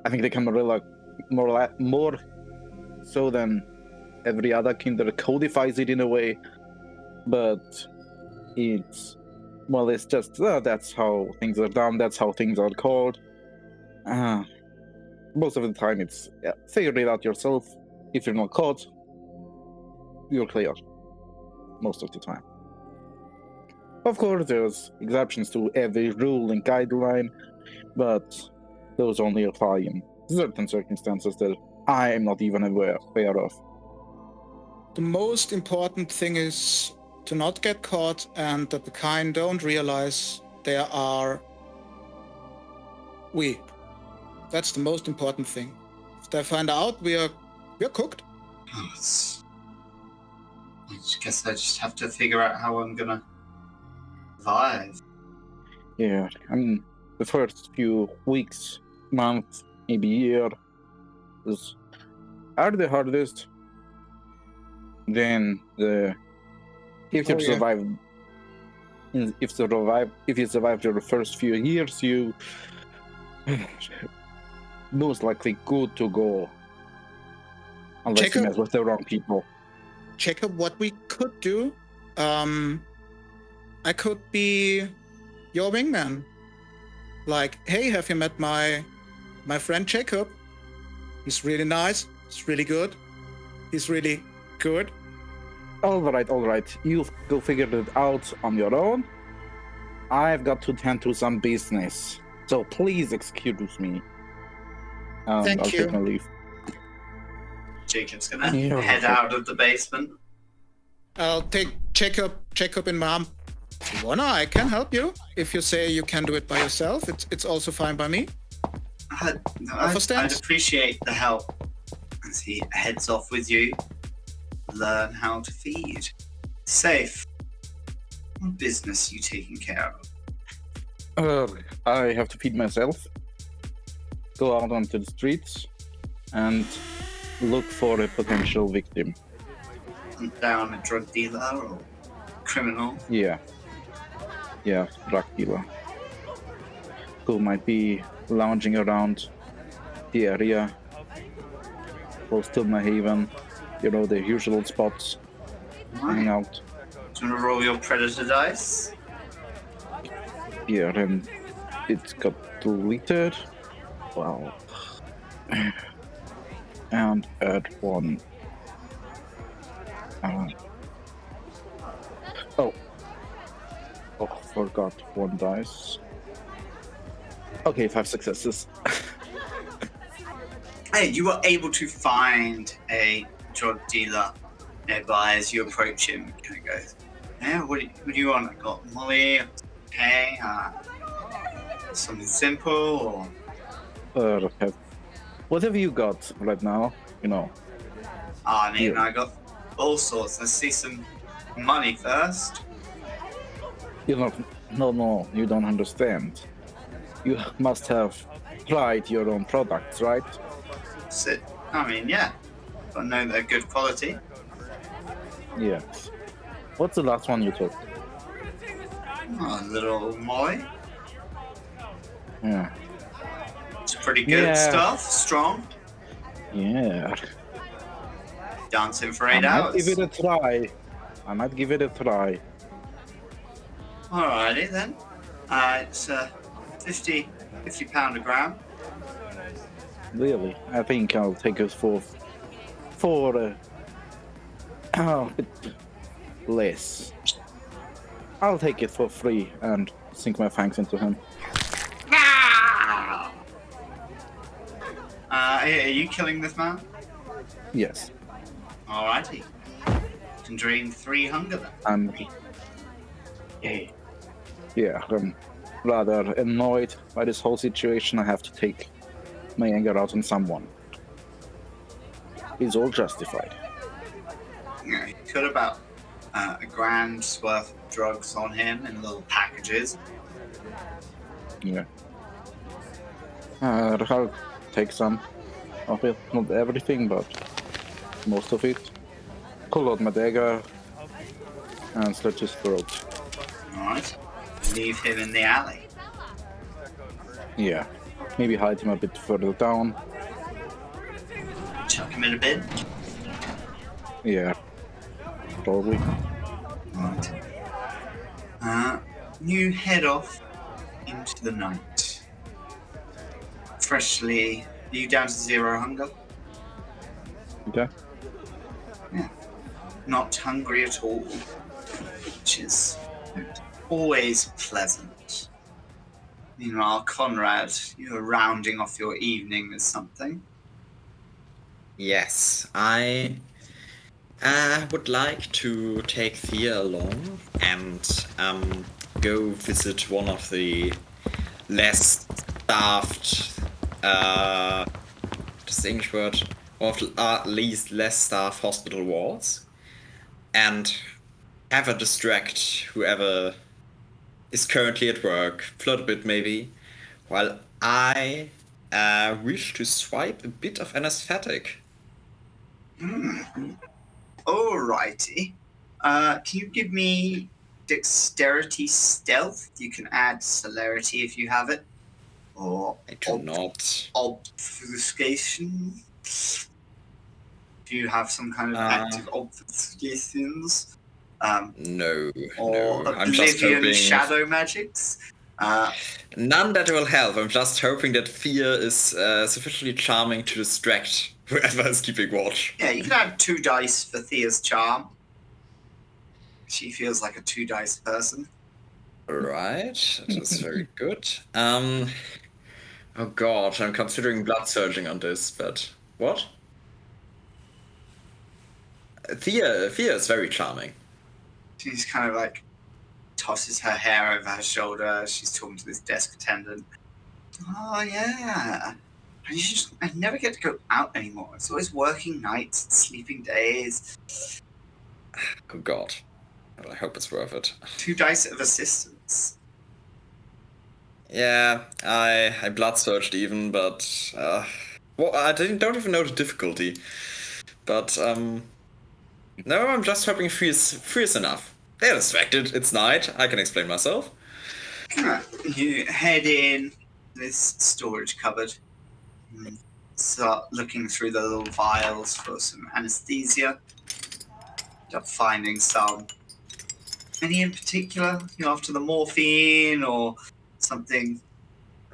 E: I think the Camarilla more so than every other kinder codifies it in a way, but it's just that's how things are done, that's how things are called. Most of the time it's figure it out yourself. If you're not caught, you're clear most of the time. Of course there's exceptions to every rule and guideline, but those only apply in certain circumstances that I am not even aware of.
A: The most important thing is to not get caught and that the kind don't realize there are we. That's the most important thing. If they find out we're cooked.
B: I guess I just have to figure out how I'm gonna survive.
E: Yeah, I mean, the first few weeks, month, maybe year are the hardest. Then if you survive your first few years, you most likely good to go. Unless you mess with the wrong people.
A: Jacob, what we could do, I could be your wingman. Like, hey, have you met my friend Jacob? He's really nice. He's really good. He's really good.
E: All right. You go figure it out on your own. I've got to tend to some business, so please excuse me.
A: Thank
E: I'll
A: you.
E: take my leave.
B: Jacob's gonna head out of the basement.
A: I'll take Jacob and Mom. If you wanna, I can help you. If you say you can do it by yourself, it's also fine by me.
B: I'd appreciate the help as he heads off with you. Learn how to feed. Safe. What business you taking care
E: of? I have to feed myself. Go out onto the streets and look for a potential victim.
B: Hunt down a drug dealer or criminal?
E: Yeah, drug dealer. Who might be lounging around the area, close to my haven. You know, the usual spots. Hang out.
B: Do you want to roll your predator dice?
E: Yeah, and it's got deleted. Wow. And add 1. Forgot 1 dice. Okay, 5 successes.
B: Hey, you were able to find a drug dealer nearby as you approach him. He kind of goes, "Yeah, what do you want? I got Molly, okay, something simple, or
E: whatever you got right now, you know."
B: I mean, I got all sorts. Let's see some money first.
E: No, you don't understand. You must have tried your own products, right?
B: I mean, yeah. I know they're good quality.
E: Yes. What's the last one you took?
B: Oh, little Molly.
E: Yeah.
B: It's pretty good stuff. Strong.
E: Yeah.
B: Dancing for 8 hours.
E: I might give it a try.
B: Alrighty then. It's 50 pound a gram.
E: Really? I think I'll take it for less. I'll take it for free and sink my fangs into him.
B: Are you killing this man?
E: Yes.
B: Alrighty. You can drain 3 hunger then.
E: I'm rather annoyed by this whole situation. I have to take my anger out on someone. It's all justified.
B: Yeah, you could about a grand's worth of drugs on him in little packages.
E: Yeah. I'll take some of it. Not everything, but most of it. Pull out my dagger and slit his throat.
B: Alright. Leave him in the alley.
E: Yeah. Maybe hide him a bit further down.
B: Chuck him in a bin.
E: Yeah. Probably.
B: Right. You head off into the night. Freshly, are you down to 0 hunger?
E: Okay.
B: Yeah. Not hungry at all, which is always pleasant. Meanwhile, Conrad, you're rounding off your evening with something.
C: Yes, I would like to take Thea along and go visit one of the less staffed, this English word, one of the at least less staffed hospital wards, and have her distract whoever is currently at work, flirt a bit maybe, while I wish to swipe a bit of anesthetic.
B: Alrighty. Can you give me dexterity stealth? You can add celerity if you have it. Or
C: I do not.
B: obfuscation. Do you have some kind of active obfuscations?
C: No,
B: Or
C: no. I'm just
B: oblivion
C: hoping.
B: shadow magics?
C: None that will help. I'm just hoping that Thea is sufficiently charming to distract whoever is keeping watch.
B: Yeah, you can add 2 dice for Thea's charm. She feels like a 2 dice person.
C: Right, that is very good. Oh god, I'm considering blood surging on this, but what? Thea is very charming.
B: She's kind of like tosses her hair over her shoulder. She's talking to this desk attendant. Oh yeah, I never get to go out anymore. It's always working nights, sleeping days.
C: Oh god. Well, I hope it's worth it.
B: 2 dice of assistance.
C: Yeah, I blood surged even, but well, I don't even know the difficulty. But no, I'm just hoping free is enough. They're distracted. It's night. I can explain myself.
B: You head in this storage cupboard. Start looking through the little vials for some anesthesia. End up finding some. Any in particular? You know, after the morphine or something?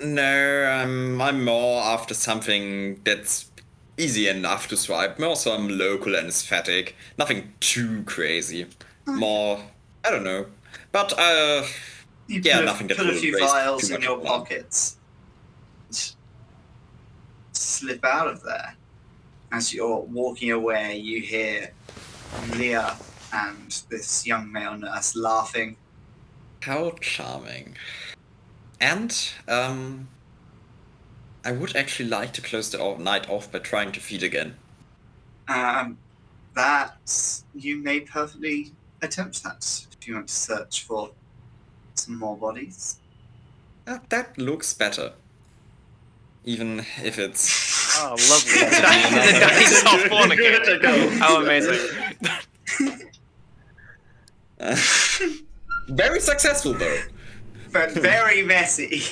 C: No, I'm more after something that's easy enough to swipe. More some local anesthetic. Nothing too crazy. More, I don't know. But nothing that
B: put a
C: will
B: few
C: raise
B: vials
C: too
B: in
C: much
B: your
C: alarm.
B: pockets. Slip out of there. As you're walking away, you hear Leah and this young male nurse laughing.
C: How charming. And I would actually like to close the night off by trying to feed again.
B: That you may perfectly attempt that if you want to search for some more bodies.
C: That looks better. Even if it's...
D: Oh, lovely. The dice are fornicating. How amazing.
C: Very successful, though.
B: But very messy.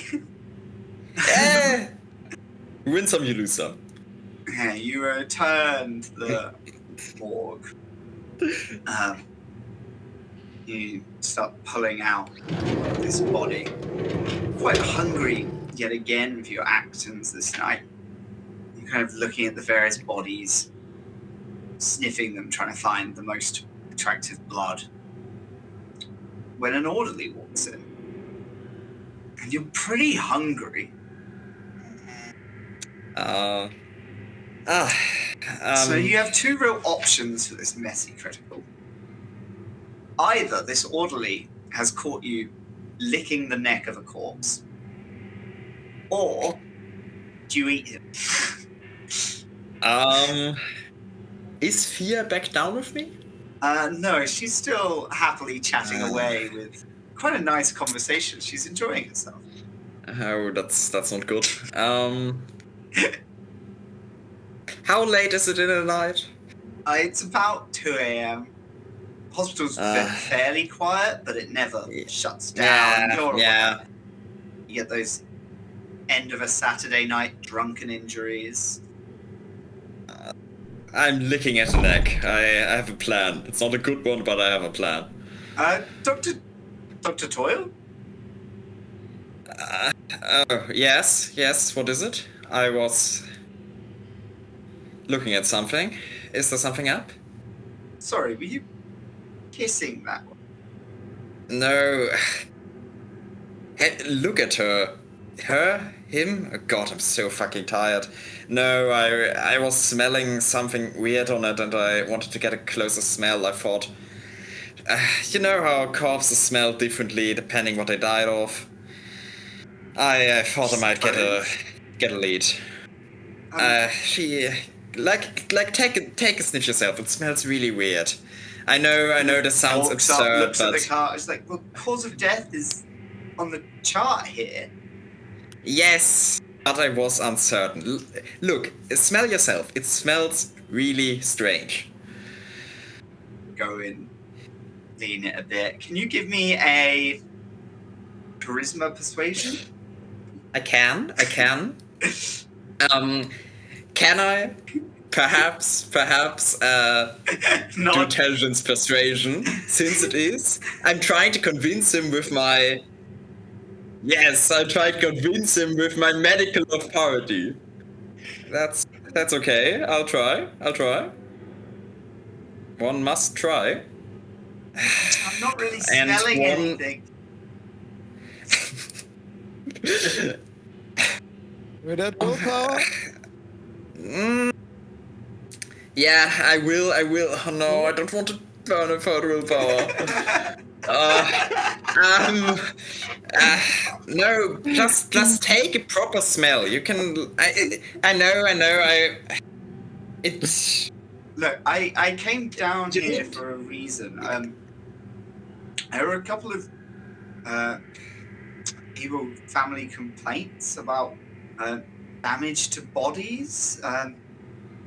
C: Win some, you lose some.
B: You return to the morgue. You start pulling out this body. Quite hungry yet again for your actions this night. You're kind of looking at the various bodies, sniffing them, trying to find the most attractive blood. When an orderly walks in, and you're pretty hungry. So you have 2 real options for this messy critical. Either this orderly has caught you licking the neck of a corpse, or do you eat him?
C: Is Thea back down with me?
B: No, she's still happily chatting away with quite a nice conversation. She's enjoying herself.
C: Oh, that's not good. How late is it in the night?
B: It's about 2 a.m. Hospital's fairly quiet, but it never shuts down.
C: Yeah.
B: You get those end of a Saturday night drunken injuries.
C: I'm licking at the neck. I have a plan. It's not a good one, but I have a plan.
B: Dr. Toyl?
C: Yes, what is it? I was looking at something. Is there something up?
B: Sorry, were you kissing that one?
C: No. Hey, look at her. Her? Him? Oh god, I'm so fucking tired. No, I was smelling something weird on it and I wanted to get a closer smell. I thought, you know how corpses smell differently depending what they died of? I thought I might get a lead. She take a sniff yourself. It smells really weird. I know this sounds
B: Walks up,
C: absurd,
B: looks at
C: but
B: the car. It's like, well, cause of death is on the chart here.
C: yes, but I was uncertain. Look, smell yourself. It smells really strange.
B: Go in, lean it a bit. Can you give me a charisma persuasion?
C: I can. Can I? Perhaps, do
B: Not.
C: intelligence persuasion, since it is. I'm trying to convince him with my... Yes, I tried to convince him with my medical authority. That's okay. I'll try. One must try.
B: I'm not really
C: And
B: smelling
C: one-
B: anything.
A: With that willpower?
C: Yeah, I will. Oh no, I don't want to burn a third willpower. No, just take a proper smell. You can. I know. It's.
B: Look, I came down here for a reason. There were a couple of evil family complaints about damage to bodies.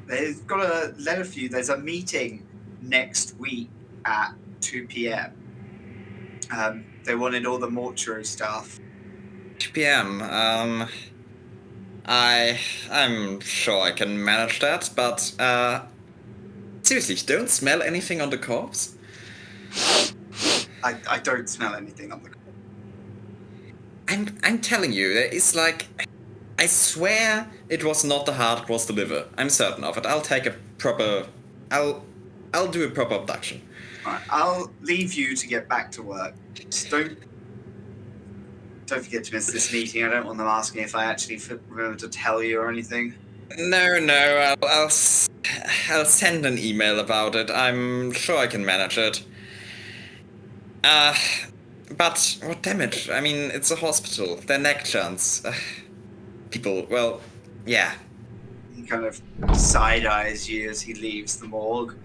B: They've got a letter for you. There's a meeting next week at 2 p.m. They wanted all the mortuary staff.
C: 2 p.m. I'm sure I can manage that, but seriously, don't smell anything on the corpse.
B: I don't smell anything on the.
C: I'm telling you, it's like, I swear it was not the heart, it was the liver. I'm certain of it. I'll do a proper abduction.
B: Right, I'll leave you to get back to work. Just don't forget to miss this meeting. I don't want them asking if I actually remember to tell you or anything.
C: No, I'll send an email about it. I'm sure I can manage it. But what damage? I mean, it's a hospital. They're negligence. People, well, yeah.
B: He kind of side-eyes you as he leaves the morgue.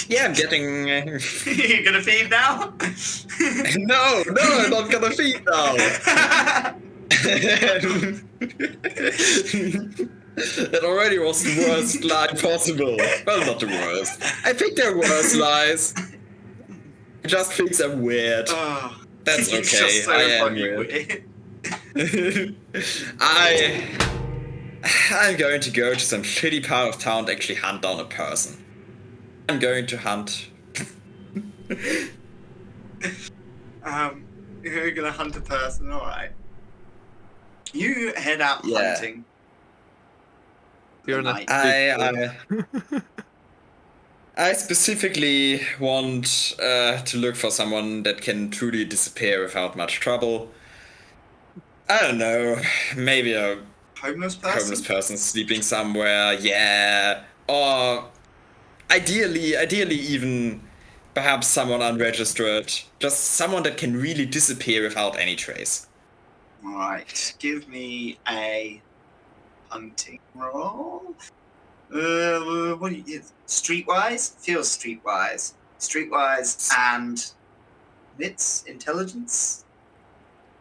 C: Yeah, I'm getting...
B: You're gonna feed now?
C: No, I'm not gonna feed now. That already was the worst lie possible. Well, not the worst. I think there are worse lies. Just things are weird.
B: Oh,
C: That's
B: it's
C: okay.
B: just so
C: I am
B: fucking
C: weird. I'm going to go to some shitty part of town to actually hunt down a person. I'm going to hunt.
B: You're gonna hunt a person, alright. You head out
C: Yeah.
B: hunting.
F: You're
B: the
F: not.
B: night.
C: I specifically want to look for someone that can truly disappear without much trouble. I don't know, maybe a
B: Homeless person?
C: homeless person sleeping somewhere, yeah. Or ideally even perhaps someone unregistered. Just someone that can really disappear without any trace.
B: Alright, give me a hunting roll. What do you... Streetwise? Feels streetwise. Streetwise and... wits? Intelligence?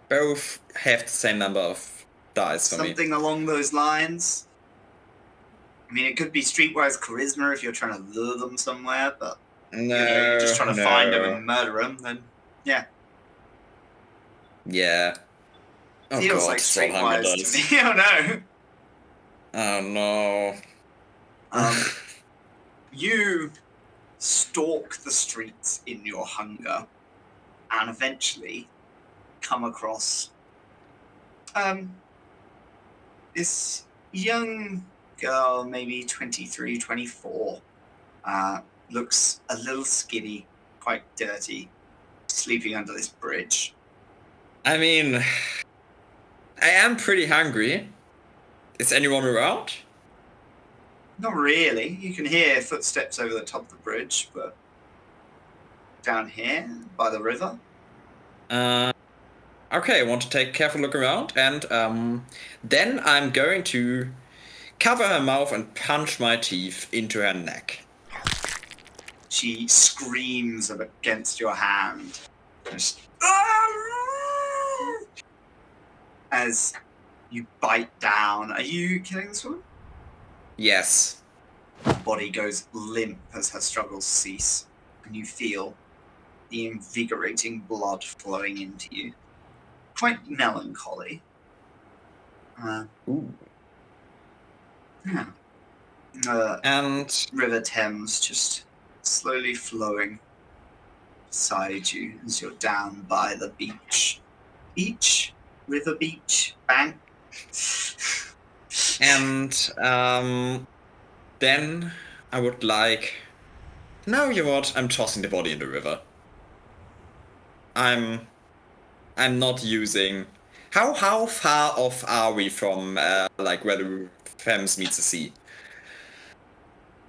C: Both have the same number of dice for me.
B: Something along those lines. I mean, it could be streetwise charisma if you're trying to lure them somewhere, but
C: No,
B: you're just trying to find them and murder them, then yeah.
C: Yeah. Oh
B: Feels
C: god,
B: like
C: it's all hunger
B: streetwise
C: dice.
B: to me. Oh no.
C: Oh no.
B: You stalk the streets in your hunger and eventually come across this young girl, maybe 23, 24, looks a little skinny, quite dirty, sleeping under this bridge.
C: I mean, I am pretty hungry. Is anyone around?
B: Not really. You can hear footsteps over the top of the bridge, but down here by the river.
C: Okay, I want to take a careful look around, and then I'm going to cover her mouth and punch my teeth into her neck.
B: She screams against your hand. Just, as you bite down. Are you killing this woman?
C: Yes.
B: Her body goes limp as her struggles cease, and you feel the invigorating blood flowing into you. Quite melancholy.
C: Ooh.
B: Yeah.
C: And
B: River Thames just slowly flowing beside you as you're down by the beach. Beach? River beach? Bank?
C: and then I would like. No, you know what? I'm tossing the body in the river. I'm not using. How far off are we from like where the Thames meets the sea?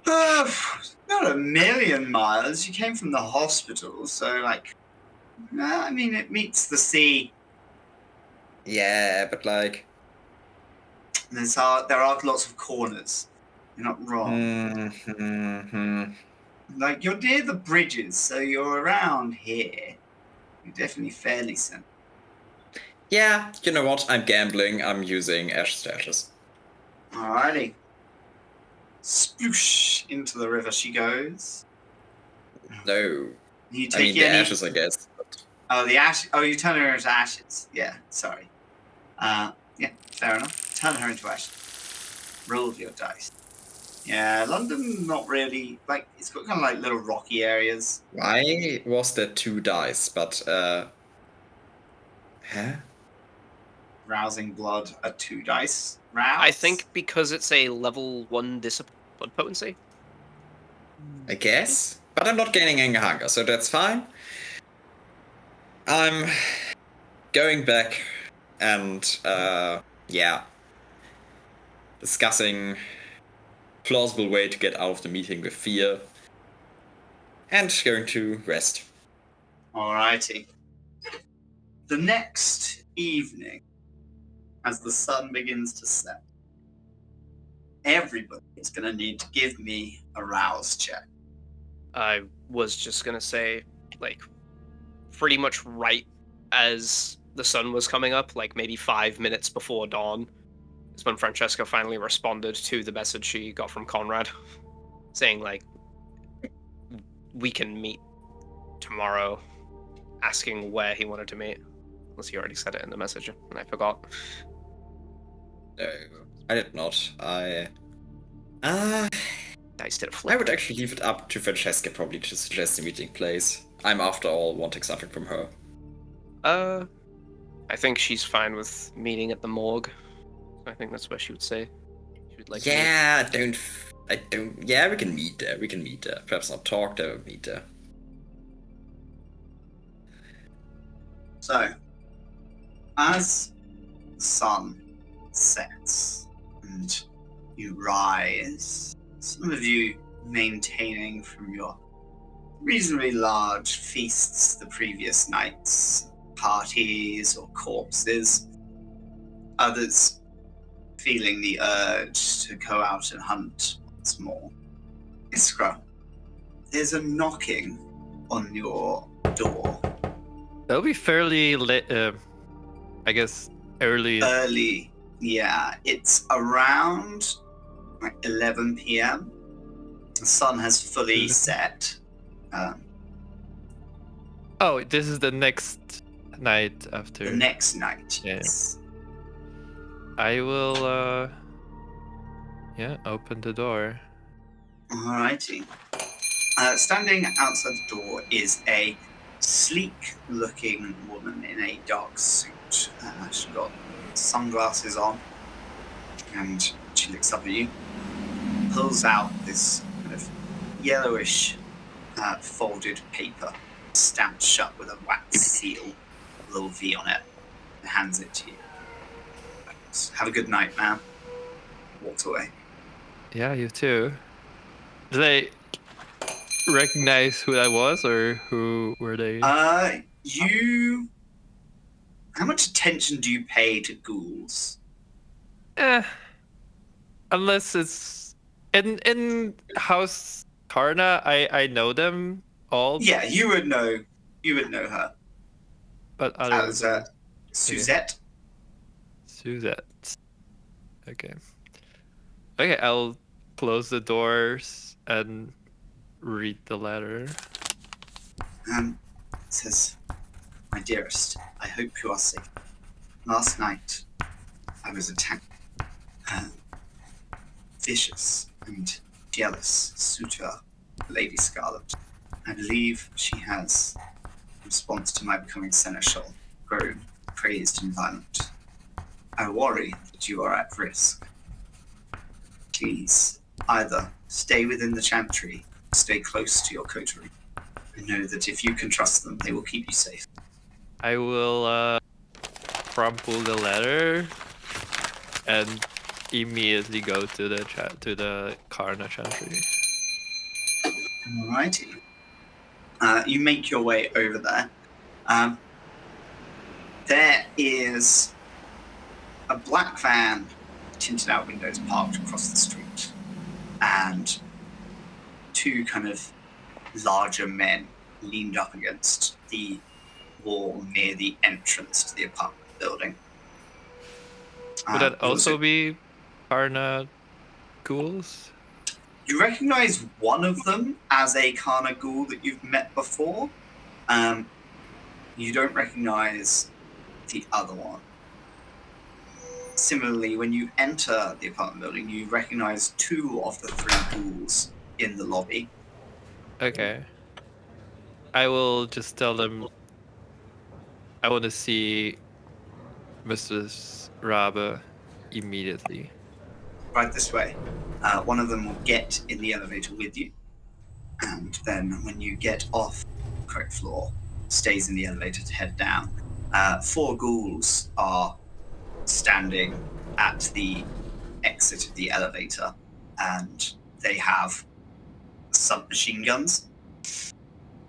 B: Not a million miles. You came from the hospital, so like, I mean, it meets the sea.
C: Yeah, but like.
B: There are lots of corners. You're not wrong.
C: Mm-hmm.
B: Like, you're near the bridges, so you're around here. You're definitely fairly central.
C: Yeah, you know what? I'm gambling. I'm using Ashes to Ashes.
B: Alrighty. Sploosh into the river she goes.
C: No.
B: You take
C: I mean, the ashes, I guess. But...
B: Oh, the ash. Oh, you turn her into ashes. Yeah, sorry. Yeah, fair enough. Turn her into ashes. Roll your dice. Yeah, London, not really. Like, it's got kind of like little rocky areas.
C: Why was there 2 dice? But, huh?
B: Rousing blood, a 2 dice. Rouse?
D: I think because it's a level 1 blood potency.
C: I guess. But I'm not gaining anger hunger, so that's fine. I'm going back and, yeah. Discussing plausible way to get out of the meeting with Thea. And going to rest.
B: Alrighty. The next evening, as the sun begins to set, everybody is going to need to give me a rouse check.
D: I was just gonna say, like, pretty much right as the sun was coming up, like maybe 5 minutes before dawn, is when Franceska finally responded to the message she got from Conrad, saying, like, we can meet tomorrow, asking where he wanted to meet. Unless he already said it in the message, and I forgot.
C: No, I did not.
D: Dice did a flip.
C: I would actually leave it up to Franceska probably to suggest the meeting place. I'm, after all, wanting something from her.
D: I think she's fine with meeting at the morgue. I think that's where she would say. She would like.
C: Yeah, Yeah, we can meet there. Perhaps not talk there, but meet there.
B: So, as the sun sets and you rise, some of you maintaining from your reasonably large feasts the previous nights, parties or corpses, others feeling the urge to go out and hunt once more. Iskra, there's a knocking on your door.
F: That'll be fairly late, I guess, early.
B: Early, yeah. It's around like 11 p.m. The sun has fully set.
F: Oh, this is the next night after.
B: The next night,
F: Yeah.
B: yes.
F: I will, open the door.
B: Alrighty. Standing outside the door is a sleek-looking woman in a dark suit. She's got sunglasses on, and she looks up at you, pulls out this kind of yellowish folded paper stamped shut with a wax seal, a little V on it, and hands it to you. Have a good night, man. Walks away.
F: Yeah, you too. Did they recognize who that was, or who were they?
B: You. How much attention do you pay to ghouls?
F: Unless it's in House Karna, I know them all.
B: Yeah, you would know. You would know her.
F: But
B: That was Suzette.
F: Suzette. Okay. Okay, I'll close the doors and read the letter.
B: It says, "My dearest, I hope you are safe. Last night, I was attacked. Vicious and jealous suitor, Lady Scarlet. I believe she has, in response to my becoming seneschal, grown crazed and violent. I worry that you are at risk. Please, either stay within the chantry, or stay close to your coterie. I know that if you can trust them, they will keep you safe."
F: I will crumple the letter and immediately go to the Karna Chantry.
B: Alrighty. You make your way over there. There is a black van, tinted out windows parked across the street, and two kind of larger men leaned up against the wall near the entrance to the apartment building.
F: Would that also be Karna ghouls?
B: You recognize one of them as a Karna ghoul that you've met before. You don't recognize the other one. Similarly, when you enter the apartment building, you recognize two of the three ghouls in the lobby.
F: Okay. I will just tell them I want to see Mrs. Rabe immediately.
B: Right this way. One of them will get in the elevator with you. And then when you get off the correct floor, stays in the elevator to head down. Four ghouls are standing at the exit of the elevator, and they have submachine guns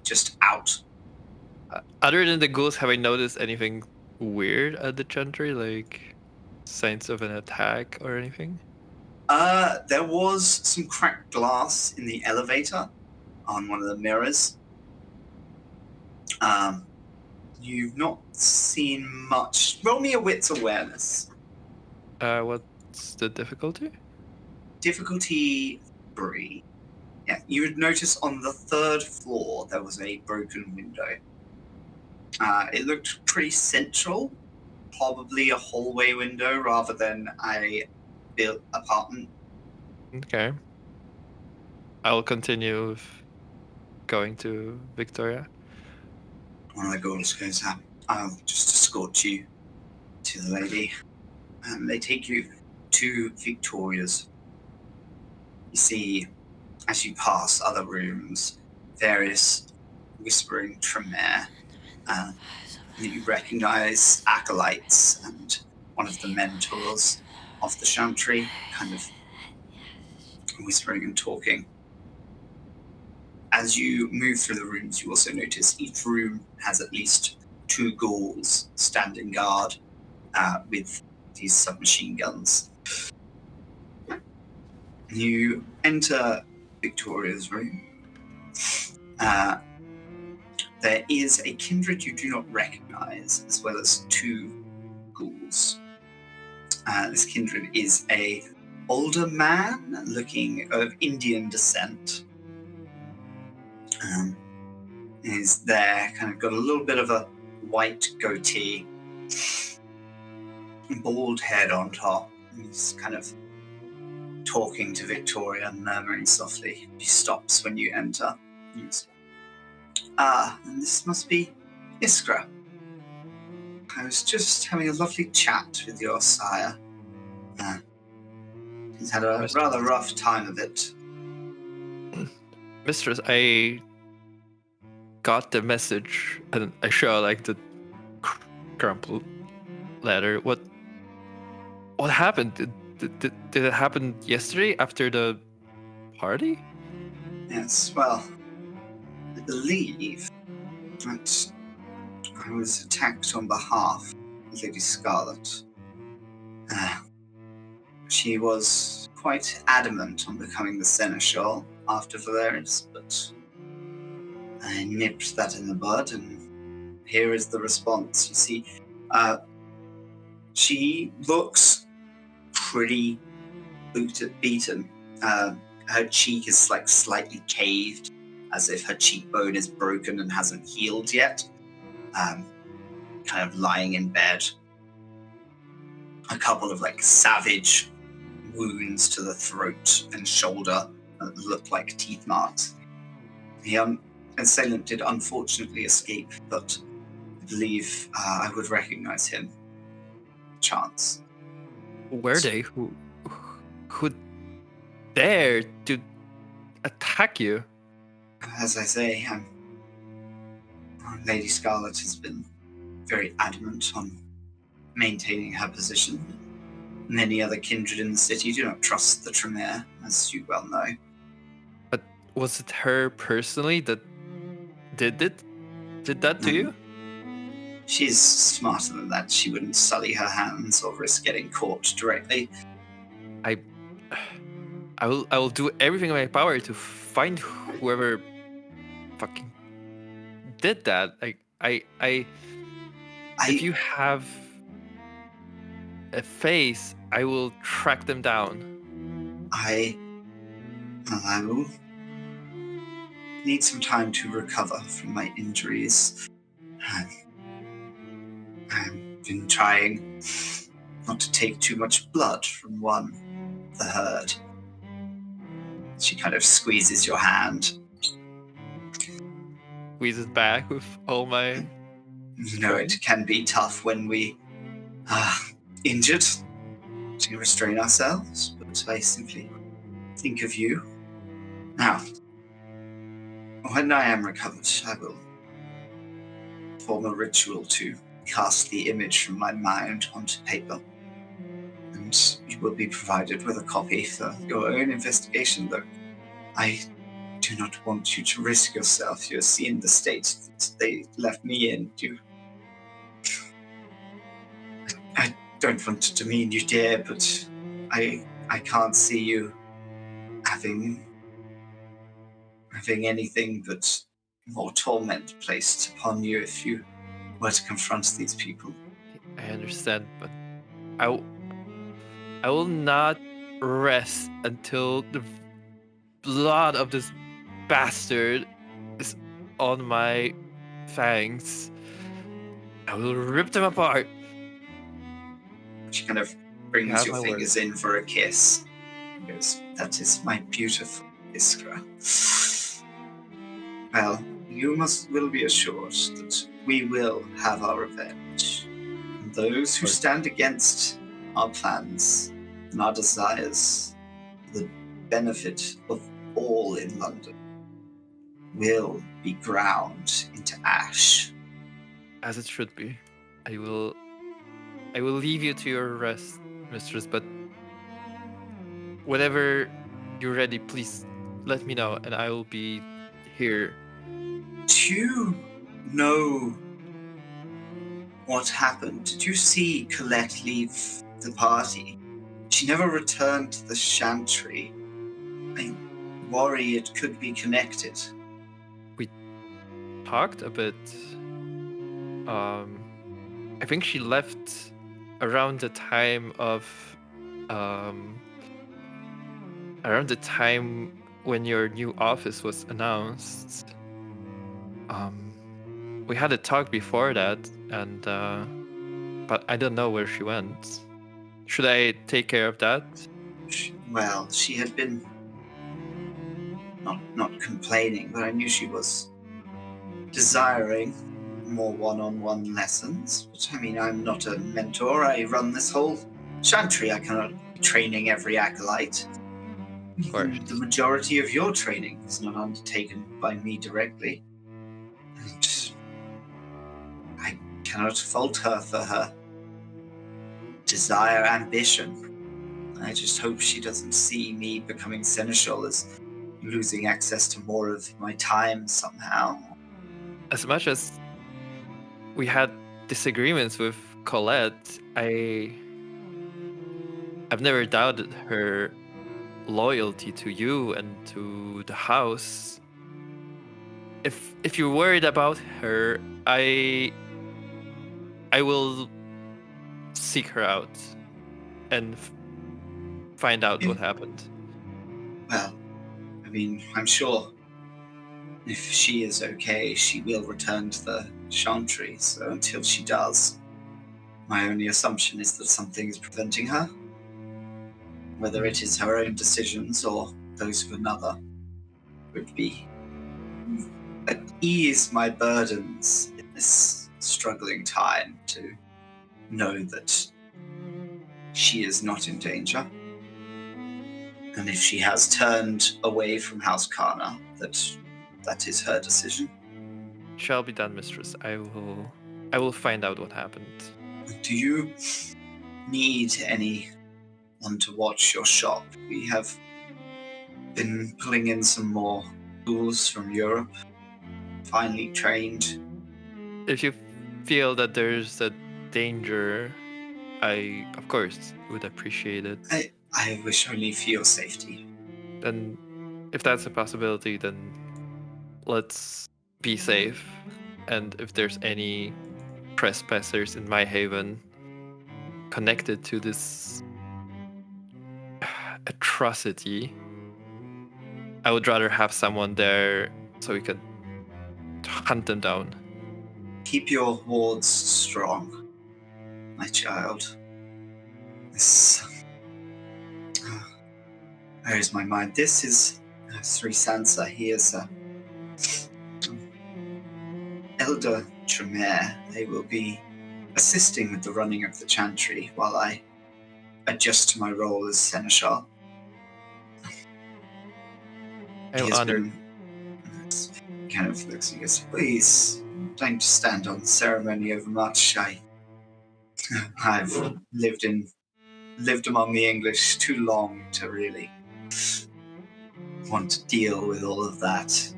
B: just out.
F: Other than the ghouls, have I noticed anything weird at the chantry, like signs of an attack or anything?
B: There was some cracked glass in the elevator on one of the mirrors. You've not seen much. Roll me a wits awareness.
F: What's the difficulty?
B: Difficulty 3. Yeah, you would notice on the third floor there was a broken window. It looked pretty central, probably a hallway window rather than a built apartment.
F: Okay. I'll continue with going to Victoria.
B: One of the ghouls goes, "I'll just escort you to the lady." And they take you to Victoria's. You see, as you pass other rooms, various whispering Tremere. You recognize acolytes and one of the mentors of the chantry, kind of whispering and talking. As you move through the rooms, you also notice each room has at least two ghouls standing guard with these submachine guns. You enter Victoria's room. There is a kindred you do not recognize, as well as two ghouls. This kindred is a older man, looking of Indian descent. Is there, kind of got a little bit of a white goatee, bald head on top. He's kind of talking to Victoria, murmuring softly. He stops when you enter. And this must be Iskra. I was just having a lovely chat with your sire. He's had a rather rough time of it.
F: Mistress, I got the message, and I show like the crumpled letter. What happened? Did it happen yesterday after the party?
B: Yes, well, I believe that I was attacked on behalf of Lady Scarlet. She was quite adamant on becoming the Seneschal after Valeris, but I nipped that in the bud, and here is the response. You see, she looks pretty beaten. Her cheek is like slightly caved, as if her cheekbone is broken and hasn't healed yet. Kind of lying in bed. A couple of like savage wounds to the throat and shoulder that look like teeth marks. The assailant did unfortunately escape, but I believe I would recognize him. Chance.
F: Were they? Who dared to attack you?
B: As I say, Lady Scarlet has been very adamant on maintaining her position. Many other kindred in the city do not trust the Tremere, as you well know.
F: But was it her personally that did that to you?
B: She's smarter than that. She wouldn't sully her hands or risk getting caught directly.
F: I will do everything in my power to find whoever fucking did that. If you have a face, I will track them down.
B: I will need some time to recover from my injuries. I've been trying not to take too much blood from the herd. She kind of squeezes your hand.
F: Squeeze it back with all my...
B: You know, it can be tough when we are injured to restrain ourselves, but I simply think of you. Now, when I am recovered, I will form a ritual to cast the image from my mind onto paper. And you will be provided with a copy for your own investigation, though I do not want you to risk yourself. You have seen the state that they left me in. I don't want to demean you, dear, but I can't see you having anything but more torment placed upon you if you were to confront these people.
F: I understand, but I will not rest until the blood of this bastard is on my fangs. I will rip them apart.
B: She kind of brings your fingers in for a kiss. She goes, "That is my beautiful Iskra. Well, you will be assured that we will have our revenge. And those who stand against our plans and our desires, the benefit of all in London, will be ground into ash."
F: As it should be. I will leave you to your rest, mistress, but whenever you're ready, please let me know and I will be here.
B: Do you know what happened? Did you see Colette leave the party? She never returned to the Chantry. I worry it could be connected.
F: We talked a bit. I think she left around the time when your new office was announced. We had a talk before that, and but I don't know where she went. Should I take care of that?
B: Well, she had been not complaining, but I knew she was desiring more one-on-one lessons. But I mean, I'm not a mentor. I run this whole Chantry. I cannot be training every acolyte.
F: Of course.
B: The majority of your training is not undertaken by me directly. And I cannot fault her for her desire, ambition. I just hope she doesn't see me becoming seneschal as losing access to more of my time somehow.
F: As much as we had disagreements with Colette, I've never doubted her loyalty to you and to the house. If you're worried about her, I will seek her out and find out what happened.
B: Well, I mean, I'm sure if she is okay, she will return to the Chantry. So until she does, my only assumption is that something is preventing her. Whether it is her own decisions or those of another, would be ease my burdens in this struggling time to know that she is not in danger. And if she has turned away from House Kana, that is her decision.
F: Shall be done, mistress. I will find out what happened.
B: Do you need anyone to watch your shop? We have been pulling in some more ghouls from Europe, finely trained.
F: If you feel that there's a danger, I, of course, would appreciate it.
B: I wish only for your safety.
F: Then, if that's a possibility, then let's be safe. And if there's any trespassers in my haven connected to this atrocity, I would rather have someone there so we can hunt them down.
B: Keep your wards strong, my child. Where is my mind? This is Sri Sansa. He is Elder Tremere. They will be assisting with the running of the Chantry while I adjust to my role as Seneschal.
F: I'm honored.
B: Kind of looks and goes, please, don't stand on ceremony over much. I've lived among the English too long to really want to deal with all of that.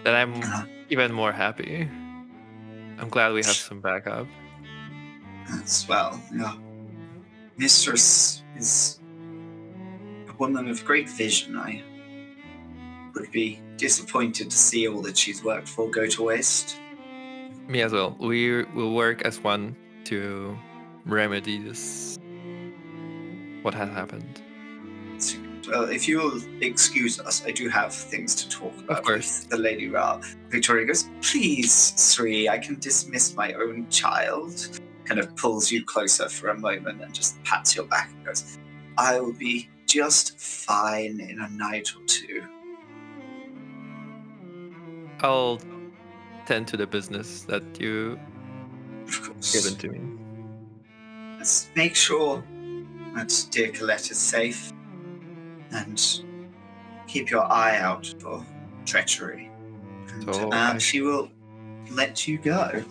F: Then I'm even more happy. I'm glad we have some backup.
B: As well, yeah. Mistress is a woman of great vision. I would be disappointed to see all that she's worked for go to waste.
F: Me as well. We will work as one to remedy this. What has happened?
B: Well, if you'll excuse us, I do have things to talk about.
F: Of course.
B: With the Lady Ra. Victoria goes, please, Sri, I can dismiss my own child. Kind of pulls you closer for a moment and just pats your back and goes, I will be just fine in a night or two.
F: I'll tend to the business that you
B: Of course.
F: given to me.
B: Let's make sure that dear Colette is safe and keep your eye out for treachery. And she will let you go.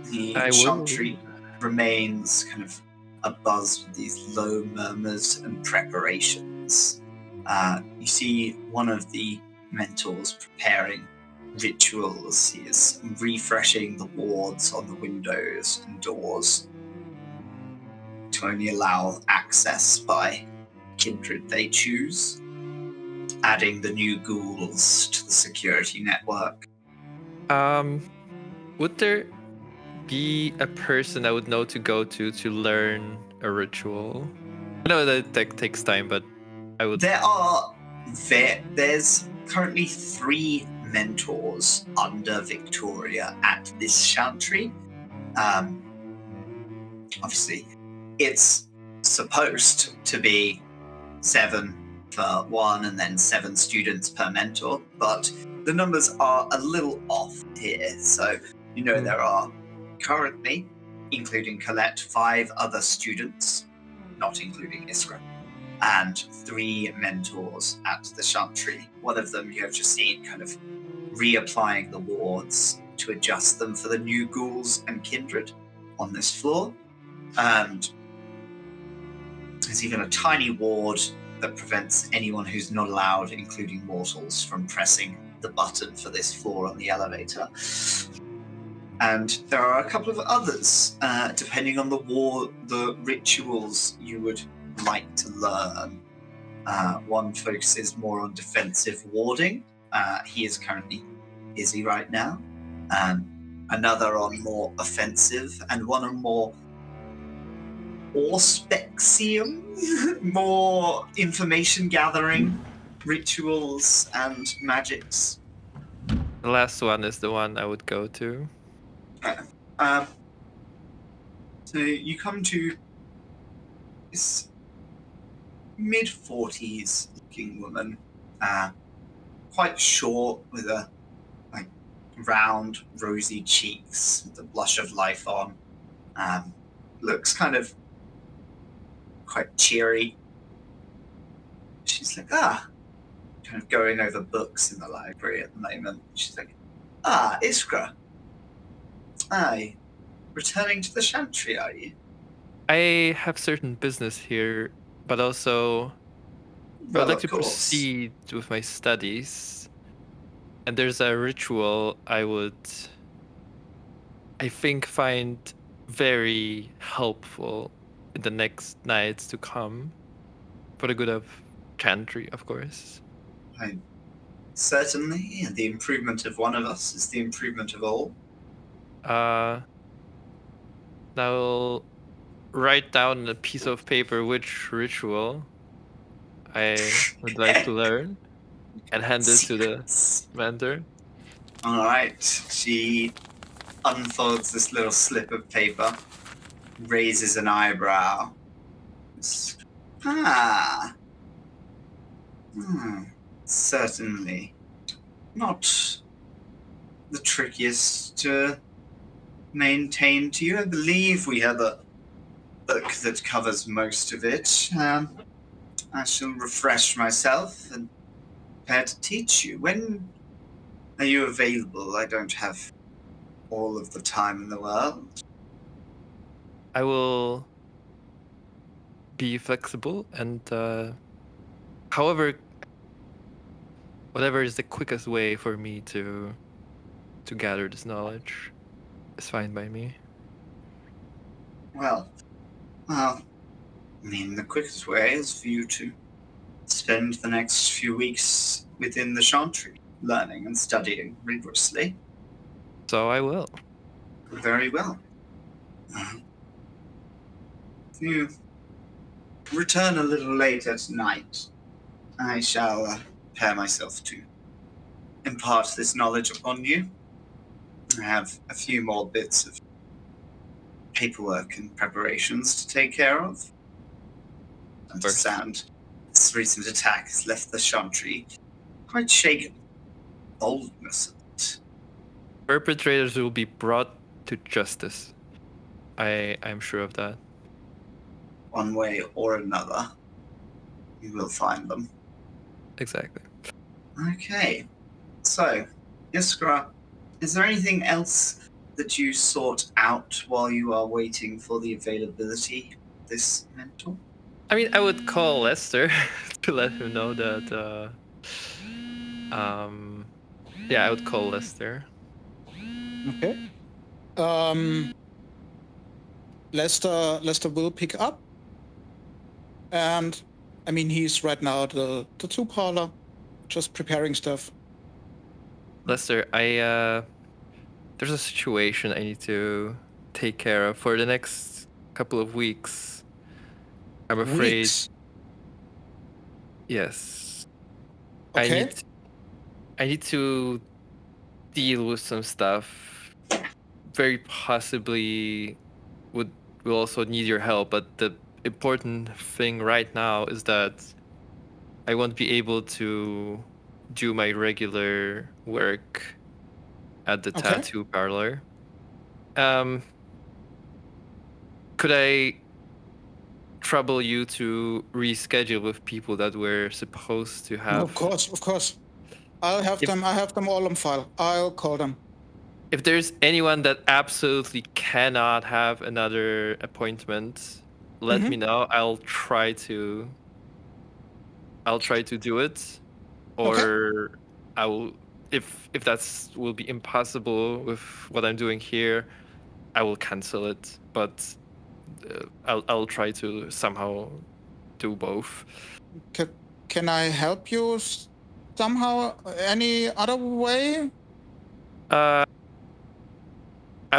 B: The Chantry remains kind of abuzz with these low murmurs and preparations. You see one of the mentors preparing rituals. He is refreshing the wards on the windows and doors to only allow access by kindred they choose, adding the new ghouls to the security network.
F: Would there be a person I would know to go to learn a ritual? I know that takes time, but I would.
B: There's currently 3 mentors under Victoria at this Chantry. Obviously, it's supposed to be 7 for one and then 7 students per mentor, but the numbers are a little off here. So, there are currently, including Colette, 5 other students, not including Iskra. and 3 mentors at the Chantry. One of them you have just seen kind of reapplying the wards to adjust them for the new ghouls and kindred on this floor. And there's even a tiny ward that prevents anyone who's not allowed, including mortals, from pressing the button for this floor on the elevator. And there are a couple of others, depending on the rituals you would like to learn. One focuses more on defensive warding. He is currently busy right now. Another on more offensive, and one on more Auspicium, more information gathering, rituals, and magics.
F: The last one is the one I would go to.
B: So you come to this mid-40s looking woman, quite short with a round, rosy cheeks, with the blush of life on. Looks kind of quite cheery. She's like, kind of going over books in the library at the moment. She's like, Iskra. Aye. Returning to the Chantry, are you?
F: I have certain business here, but also I would like to proceed with my studies. And there's a ritual I think, find very helpful in the next nights to come. For the good of Chantry, of course.
B: Certainly, the improvement of one of us is the improvement of all.
F: I'll write down on a piece of paper which ritual I would like to learn and hand it to the mentor.
B: Alright, she unfolds this little slip of paper, raises an eyebrow. Certainly. Not the trickiest to maintain to you. I believe we have a book that covers most of it. I shall refresh myself and prepare to teach you. When are you available? I don't have all of the time in the world.
F: I will be flexible and whatever is the quickest way for me to gather this knowledge is fine by me.
B: Well, the quickest way is for you to spend the next few weeks within the Chantry, learning and studying rigorously.
F: So I will.
B: Very well. If you return a little later tonight, I shall prepare myself to impart this knowledge upon you. I have a few more bits of paperwork and preparations to take care of. I understand this recent attack has left the Chantry quite shaken. Boldness of it.
F: Perpetrators will be brought to justice. I'm sure of that.
B: One way or another, you will find them.
F: Exactly.
B: Okay. So, Iskra, is there anything else that you sort out while you are waiting for the availability of this mentor?
F: I mean, I would call Lester to let him know that. Yeah, I would call Lester.
A: Okay. Lester will pick up, and he's right now at the 2 parlor, just preparing stuff.
F: Lester, there's a situation I need to take care of for the next couple of weeks. I'm afraid.
A: Weeks?
F: Yes.
A: Okay.
F: I need to deal with some stuff. Very possibly will also need your help, but the important thing right now is that I won't be able to do my regular work at the tattoo parlor. Could I trouble you to reschedule with people that we're supposed to have.
A: Of course. I'll have them. I have them all on file. I'll call them.
F: If there's anyone that absolutely cannot have another appointment, let me know. I'll try to do it, or I will. If that's will be impossible with what I'm doing here, I will cancel it. But I'll try to somehow do both.
A: Can I help you somehow? Any other way?
F: I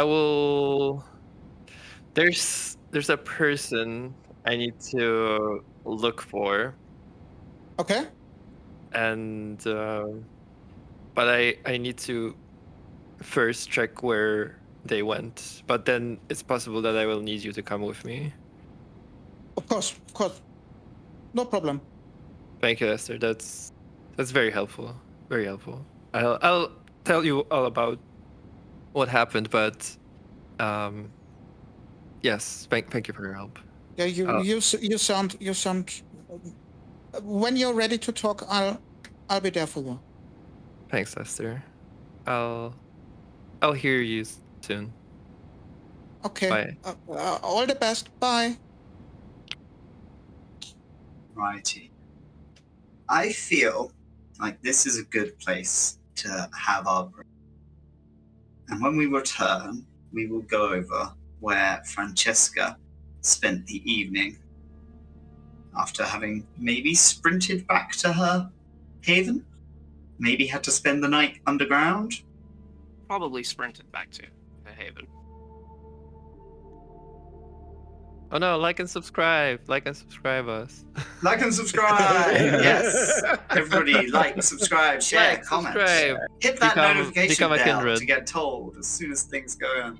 F: will. There's a person I need to look for.
A: Okay.
F: And but I need to first check where they went. But then it's possible that I will need you to come with me.
A: Of course. No problem.
F: Thank you, Esther. That's very helpful. Very helpful. I'll tell you all about what happened, but yes, thank you for your help.
A: Yeah, you sound. When you're ready to talk, I'll be there for you.
F: Thanks, Esther. I'll hear you soon.
A: Okay.
F: Bye.
A: All the best. Bye.
B: Righty. I feel like this is a good place to have our break. And when we return, we will go over where Franceska spent the evening after having maybe sprinted back to her haven, maybe had to spend the night underground.
D: Probably sprinted back to the haven.
F: Oh no, like and subscribe us.
B: Like and subscribe! Yes! Everybody, like, subscribe, share, comment.
F: Subscribe.
B: Hit that
F: Become
B: notification
F: a
B: bell
F: kindred.
B: to get told as soon as things go on.